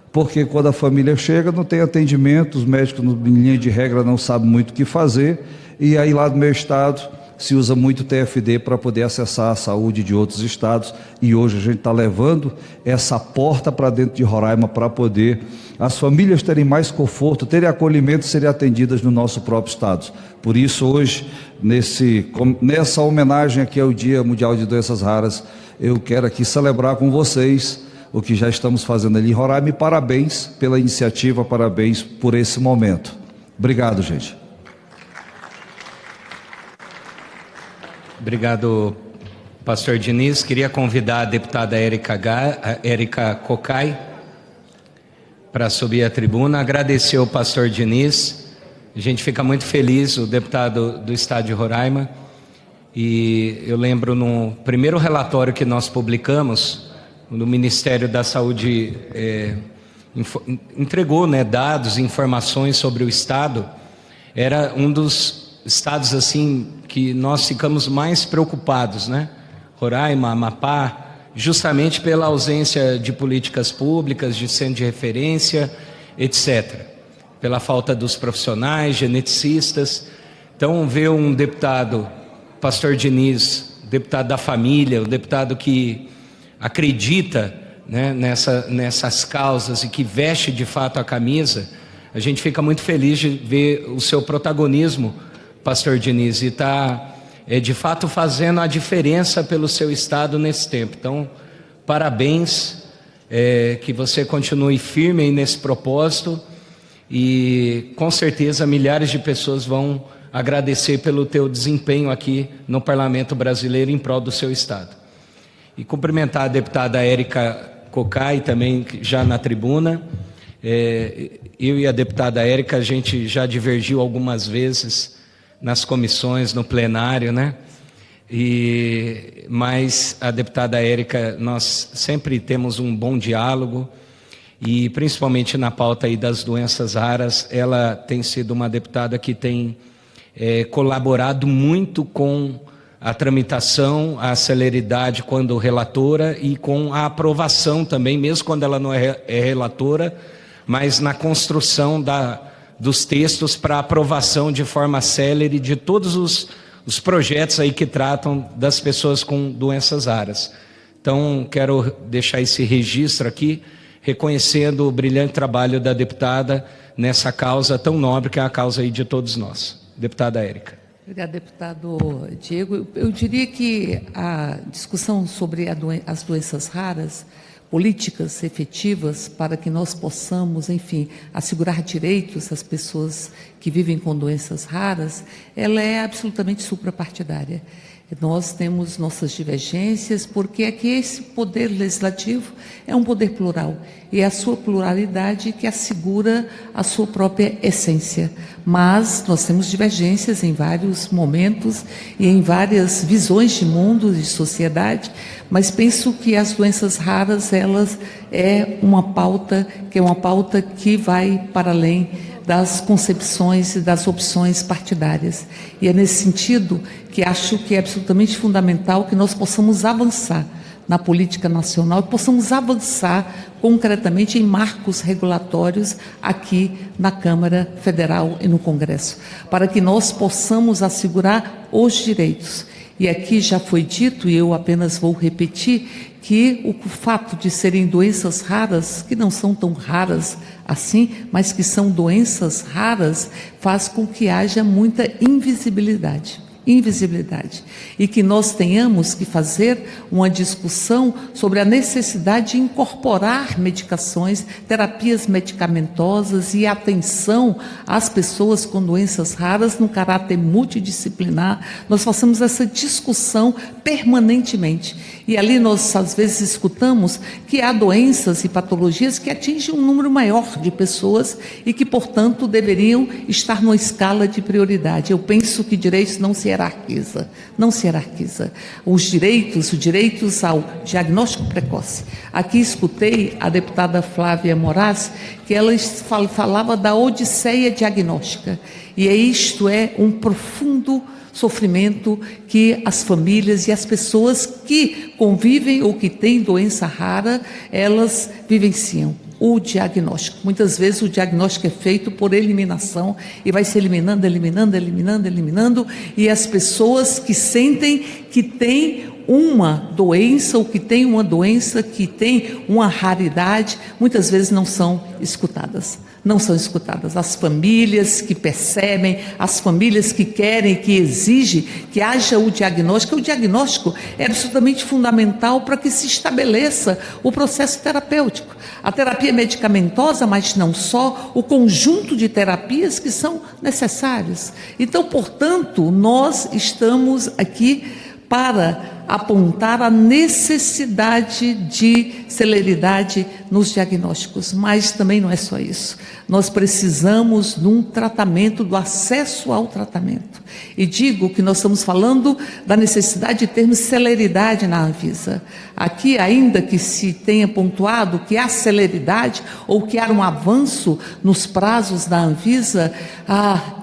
Porque quando a família chega, não tem atendimento, os médicos, em linha de regra, não sabem muito o que fazer. E aí lá do meu estado se usa muito o TFD para poder acessar a saúde de outros estados, e hoje a gente está levando essa porta para dentro de Roraima para poder as famílias terem mais conforto, terem acolhimento, serem atendidas no nosso próprio estado. Por isso hoje, nessa homenagem aqui ao Dia Mundial de Doenças Raras, eu quero aqui celebrar com vocês o que já estamos fazendo ali em Roraima, e parabéns pela iniciativa, parabéns por esse momento. Obrigado, gente. Obrigado, pastor Diniz. Queria convidar a deputada Érica Cocai para subir à tribuna. Agradecer ao pastor Diniz. A gente fica muito feliz, o deputado do estado de Roraima. E eu lembro no primeiro relatório que nós publicamos, no Ministério da Saúde entregou, dados, informações sobre o estado. Era um dos estados assim que nós ficamos mais preocupados, Roraima, Amapá, justamente pela ausência de políticas públicas, de centro de referência, etc. Pela falta dos profissionais, geneticistas. Então, ver um deputado, pastor Diniz, deputado da família, o deputado que acredita nessas causas e que veste de fato a camisa, a gente fica muito feliz de ver o seu protagonismo, pastor Diniz, e está de fato fazendo a diferença pelo seu estado nesse tempo. Então, parabéns, que você continue firme aí nesse propósito, e com certeza milhares de pessoas vão agradecer pelo teu desempenho aqui no Parlamento Brasileiro em prol do seu estado. E cumprimentar a deputada Érica Cocai também já na tribuna. Eu e a deputada Érica, a gente já divergiu algumas vezes nas comissões, no plenário, mas a deputada Érica, nós sempre temos um bom diálogo, e principalmente na pauta aí das doenças raras, ela tem sido uma deputada que tem colaborado muito com a tramitação, a celeridade quando relatora, e com a aprovação também, mesmo quando ela não é relatora, mas na construção dos textos para aprovação de forma célere de todos os projetos aí que tratam das pessoas com doenças raras. Então, quero deixar esse registro aqui, reconhecendo o brilhante trabalho da deputada nessa causa tão nobre que é a causa aí de todos nós. Deputada Érica. Obrigada, deputado Diego. Eu diria que a discussão sobre as doenças raras, políticas efetivas para que nós possamos, enfim, assegurar direitos às pessoas que vivem com doenças raras, ela é absolutamente suprapartidária. Nós temos nossas divergências, porque aqui esse poder legislativo é um poder plural, e é a sua pluralidade que assegura a sua própria essência. Mas nós temos divergências em vários momentos e em várias visões de mundo, de sociedade, mas penso que as doenças raras, elas é uma pauta que vai para além das concepções e das opções partidárias. E é nesse sentido que acho que é absolutamente fundamental que nós possamos avançar na política nacional, que possamos avançar concretamente em marcos regulatórios aqui na Câmara Federal e no Congresso, para que nós possamos assegurar os direitos. E aqui já foi dito, e eu apenas vou repetir, que o fato de serem doenças raras, que não são tão raras assim, mas que são doenças raras, faz com que haja muita invisibilidade, e que nós tenhamos que fazer uma discussão sobre a necessidade de incorporar medicações, terapias medicamentosas e atenção às pessoas com doenças raras no caráter multidisciplinar. Nós façamos essa discussão permanentemente, e ali nós às vezes escutamos que há doenças e patologias que atingem um número maior de pessoas e que, portanto, deveriam estar numa escala de prioridade. Eu penso que direitos não se hierarquiza. Os direitos ao diagnóstico precoce. Aqui escutei a deputada Flávia Moraes, que ela falava da odisseia diagnóstica, e isto é um profundo sofrimento que as famílias e as pessoas que convivem ou que têm doença rara, elas vivenciam. O diagnóstico. Muitas vezes o diagnóstico é feito por eliminação e vai se eliminando, e as pessoas que sentem que têm uma doença ou que têm uma doença que tem uma raridade, muitas vezes não são escutadas. As famílias que percebem, as famílias que querem, que exigem que haja o diagnóstico é absolutamente fundamental para que se estabeleça o processo terapêutico. A terapia medicamentosa, mas não só, o conjunto de terapias que são necessários. Então, portanto, nós estamos aqui para apontar a necessidade de celeridade nos diagnósticos, mas também não é só isso. Nós precisamos de um tratamento, do acesso ao tratamento. E digo que nós estamos falando da necessidade de termos celeridade na Anvisa. Aqui, ainda que se tenha pontuado que há celeridade ou que há um avanço nos prazos da Anvisa,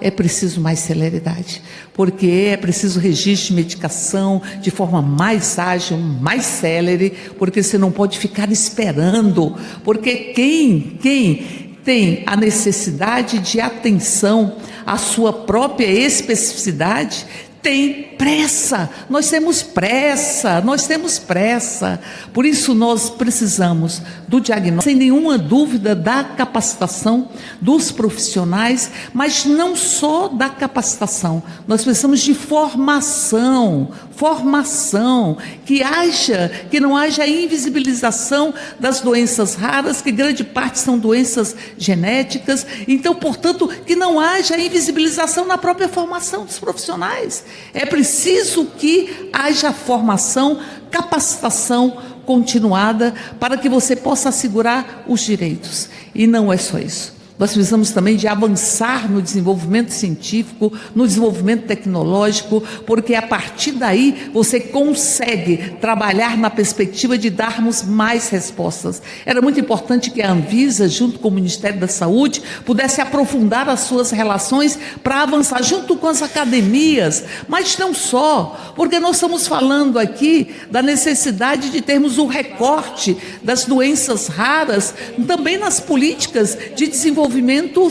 é preciso mais celeridade, porque é preciso registro de medicação de forma mais ágil, mais célere, porque você não pode ficar esperando, porque quem tem a necessidade de atenção à sua própria especificidade tem pressa, nós temos pressa, por isso nós precisamos do diagnóstico, sem nenhuma dúvida, da capacitação dos profissionais, mas não só da capacitação, nós precisamos de formação, que não haja invisibilização das doenças raras, que grande parte são doenças genéticas, então, portanto, que não haja invisibilização na própria formação dos profissionais. É preciso que haja formação, capacitação continuada para que você possa assegurar os direitos. E não é só isso. Nós precisamos também de avançar no desenvolvimento científico, no desenvolvimento tecnológico, porque a partir daí você consegue trabalhar na perspectiva de darmos mais respostas. Era muito importante que a Anvisa, junto com o Ministério da Saúde, pudesse aprofundar as suas relações para avançar junto com as academias, mas não só, porque nós estamos falando aqui da necessidade de termos um recorte das doenças raras, também nas políticas de desenvolvimento desenvolvimento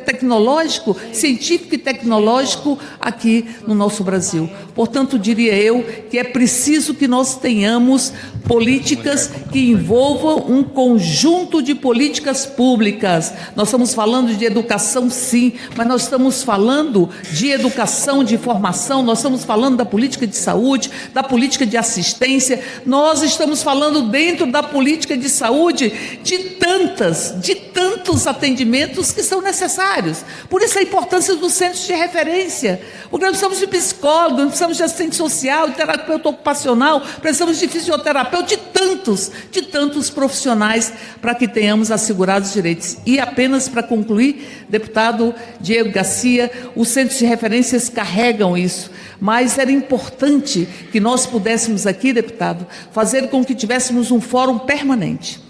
tecnológico, científico e tecnológico aqui no nosso Brasil. Portanto, diria eu que é preciso que nós tenhamos políticas que envolvam um conjunto de políticas públicas. Nós estamos falando de educação, sim, mas nós estamos falando de educação, de formação, nós estamos falando da política de saúde, da política de assistência, nós estamos falando dentro da política de saúde de tantos atendimentos que são necessários. Por isso a importância dos centros de referência, porque nós precisamos de psicólogo, nós precisamos de assistente social, de terapeuta ocupacional, precisamos de fisioterapeuta, de tantos profissionais para que tenhamos assegurados os direitos. E apenas para concluir, deputado Diego Garcia, os centros de referências carregam isso, mas era importante que nós pudéssemos aqui, deputado, fazer com que tivéssemos um fórum permanente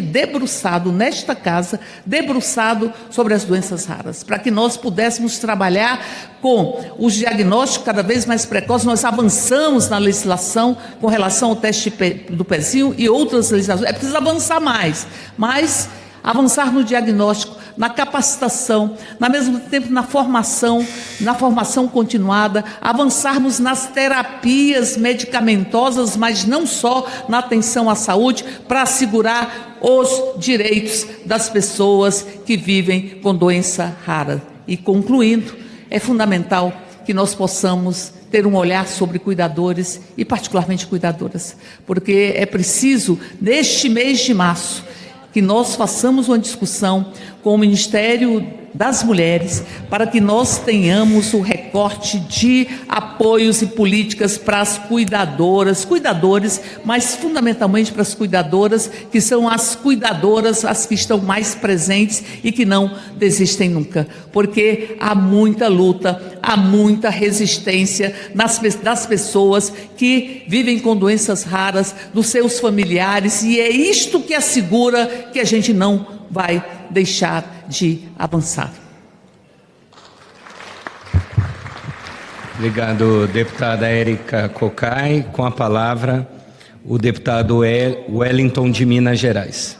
debruçado nesta casa, debruçado sobre as doenças raras, para que nós pudéssemos trabalhar com os diagnósticos cada vez mais precoces. Nós avançamos na legislação com relação ao teste do pezinho e outras legislações. É preciso avançar mais, mas avançar no diagnóstico, na capacitação, ao mesmo tempo na formação continuada, avançarmos nas terapias medicamentosas, mas não só na atenção à saúde, para assegurar os direitos das pessoas que vivem com doença rara. E concluindo, é fundamental que nós possamos ter um olhar sobre cuidadores e particularmente cuidadoras, porque é preciso, neste mês de março, que nós façamos uma discussão com o Ministério das Mulheres para que nós tenhamos o recorte de apoios e políticas para as cuidadores, mas fundamentalmente para as cuidadoras, que são as cuidadoras as que estão mais presentes e que não desistem nunca, porque há muita luta, há muita resistência das pessoas que vivem com doenças raras, dos seus familiares, e é isto que assegura que a gente não vai deixar de avançar. Obrigado, deputada Érica Cocai. Com a palavra, o deputado Wellington de Minas Gerais.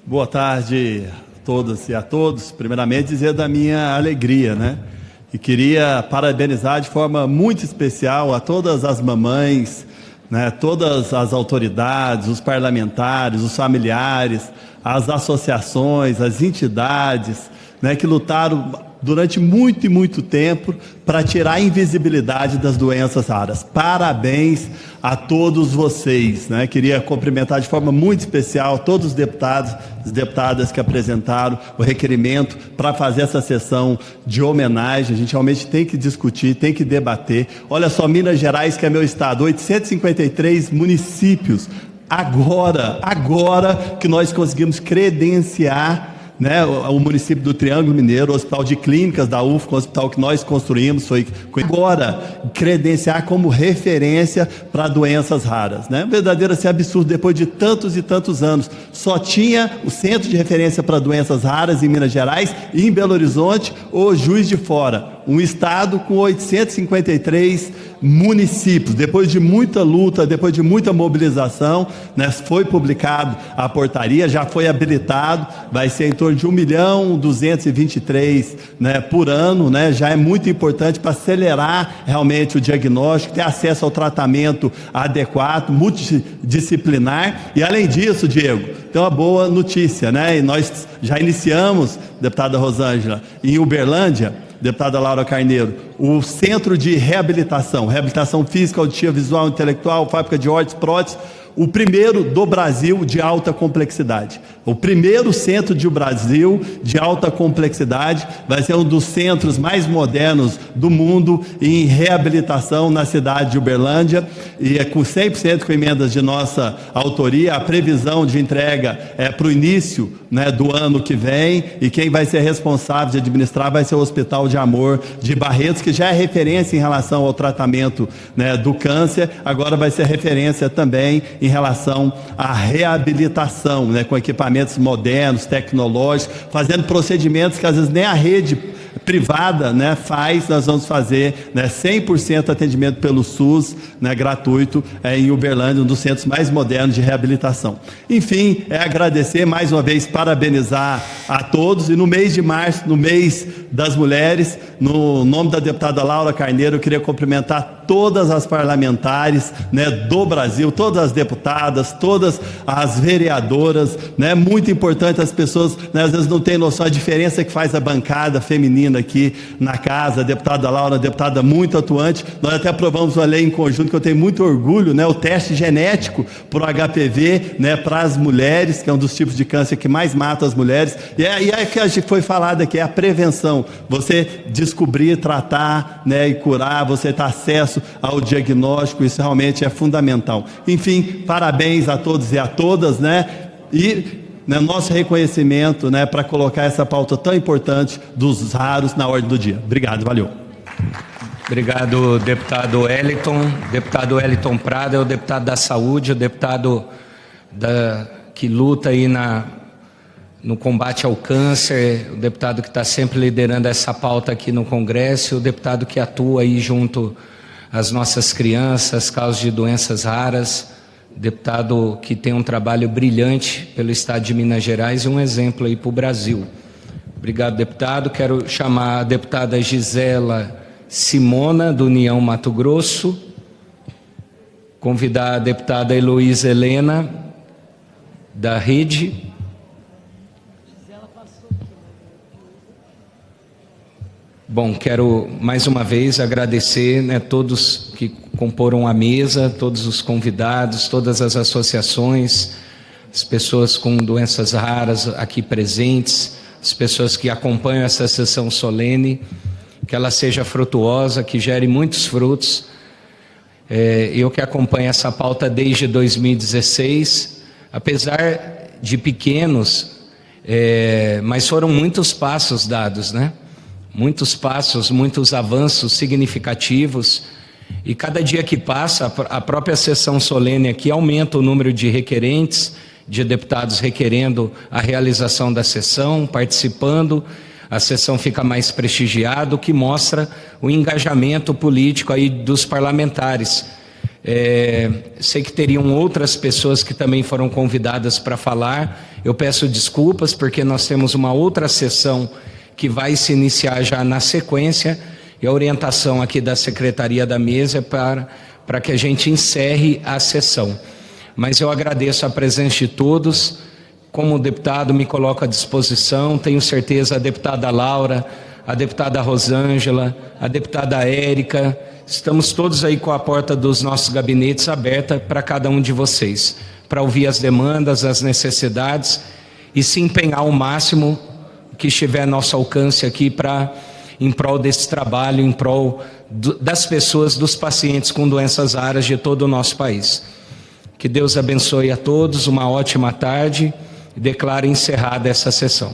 Boa tarde a todas e a todos. Primeiramente, dizer da minha alegria, né? E queria parabenizar de forma muito especial a todas as mamães, né? Todas as autoridades, os parlamentares, os familiares, as associações, as entidades, né, que lutaram durante muito e muito tempo para tirar a invisibilidade das doenças raras. Parabéns a todos vocês, né? Queria cumprimentar de forma muito especial todos os deputados e deputadas que apresentaram o requerimento para fazer essa sessão de homenagem. A gente realmente tem que discutir, tem que debater. Olha só, Minas Gerais, que é meu estado, 853 municípios. Agora que nós conseguimos credenciar, né, o município do Triângulo Mineiro, o Hospital de Clínicas da UFCA, o hospital que nós construímos, foi agora credenciar como referência para doenças raras, né? Verdadeiro assim, absurdo, depois de tantos e tantos anos, só tinha o centro de referência para doenças raras em Minas Gerais e em Belo Horizonte, ou Juiz de Fora, um estado com 853 municípios. Depois de muita luta, depois de muita mobilização, né, foi publicado a portaria, já foi habilitado, vai ser em torno de 1.223.000, né, por ano, né, já é muito importante para acelerar realmente o diagnóstico, ter acesso ao tratamento adequado, multidisciplinar. E além disso, Diego, tem uma boa notícia, né, e nós já iniciamos, deputada Rosângela, em Uberlândia, deputada Laura Carneiro, o Centro de Reabilitação Física, Auditiva, Visual, Intelectual, Fábrica de Órteses, Próteses, o primeiro do Brasil de alta complexidade. O primeiro centro do Brasil de alta complexidade, vai ser um dos centros mais modernos do mundo em reabilitação na cidade de Uberlândia, e é com 100% com emendas de nossa autoria. A previsão de entrega é para o início, né, do ano que vem, e quem vai ser responsável de administrar vai ser o Hospital de Amor de Barretos, que já é referência em relação ao tratamento, né, do câncer, agora vai ser referência também em relação à reabilitação, né, com equipamentos modernos, tecnológicos, fazendo procedimentos que às vezes nem a rede privada, né, faz, nós vamos fazer, né, 100% atendimento pelo SUS, né, gratuito, em Uberlândia, um dos centros mais modernos de reabilitação. Enfim, agradecer mais uma vez, parabenizar a todos, e no mês de março, no mês das mulheres, no nome da deputada Laura Carneiro, eu queria cumprimentar todas as parlamentares, né, do Brasil, todas as deputadas, todas as vereadoras, né, muito importante, as pessoas, né, às vezes não têm noção da diferença que faz a bancada feminina aqui na casa, a deputada Laura, deputada muito atuante. Nós até aprovamos uma lei em conjunto que eu tenho muito orgulho, né, o teste genético para o HPV, né, para as mulheres, que é um dos tipos de câncer que mais mata as mulheres, e é que a gente foi falado aqui, é a prevenção, você descobrir, tratar, né, e curar, você ter acesso ao diagnóstico, isso realmente é fundamental. Enfim, parabéns a todos e a todas, né, e nosso reconhecimento, né, para colocar essa pauta tão importante dos raros na ordem do dia. Obrigado, valeu. Obrigado, deputado Wellington. Deputado Wellington Prado é o deputado da saúde, o deputado que luta aí no combate ao câncer, o deputado que está sempre liderando essa pauta aqui no Congresso, o deputado que atua aí junto às nossas crianças, causas de doenças raras, deputado que tem um trabalho brilhante pelo estado de Minas Gerais e um exemplo aí para o Brasil. Obrigado, deputado. Quero chamar a deputada Gisela Simona, do União Mato Grosso, convidar a deputada Heloísa Helena, da Rede. Bom, quero mais uma vez agradecer, né, todos que comporam a mesa, todos os convidados, todas as associações, as pessoas com doenças raras aqui presentes, as pessoas que acompanham essa sessão solene, que ela seja frutuosa, que gere muitos frutos. Eu que acompanho essa pauta desde 2016, apesar de pequenos, mas foram muitos passos dados, né? Muitos passos, muitos avanços significativos, e cada dia que passa, a própria sessão solene aqui aumenta o número de requerentes, de deputados requerendo a realização da sessão, participando, a sessão fica mais prestigiada, o que mostra o engajamento político aí dos parlamentares. Sei que teriam outras pessoas que também foram convidadas para falar, eu peço desculpas porque nós temos uma outra sessão que vai se iniciar já na sequência, e a orientação aqui da Secretaria da Mesa é para que a gente encerre a sessão. Mas eu agradeço a presença de todos, como deputado me coloco à disposição, tenho certeza a deputada Laura, a deputada Rosângela, a deputada Érica, estamos todos aí com a porta dos nossos gabinetes aberta para cada um de vocês, para ouvir as demandas, as necessidades e se empenhar ao máximo que estiver a nosso alcance aqui em prol desse trabalho, em prol das pessoas, dos pacientes com doenças raras de todo o nosso país. Que Deus abençoe a todos, uma ótima tarde, e declaro encerrada essa sessão.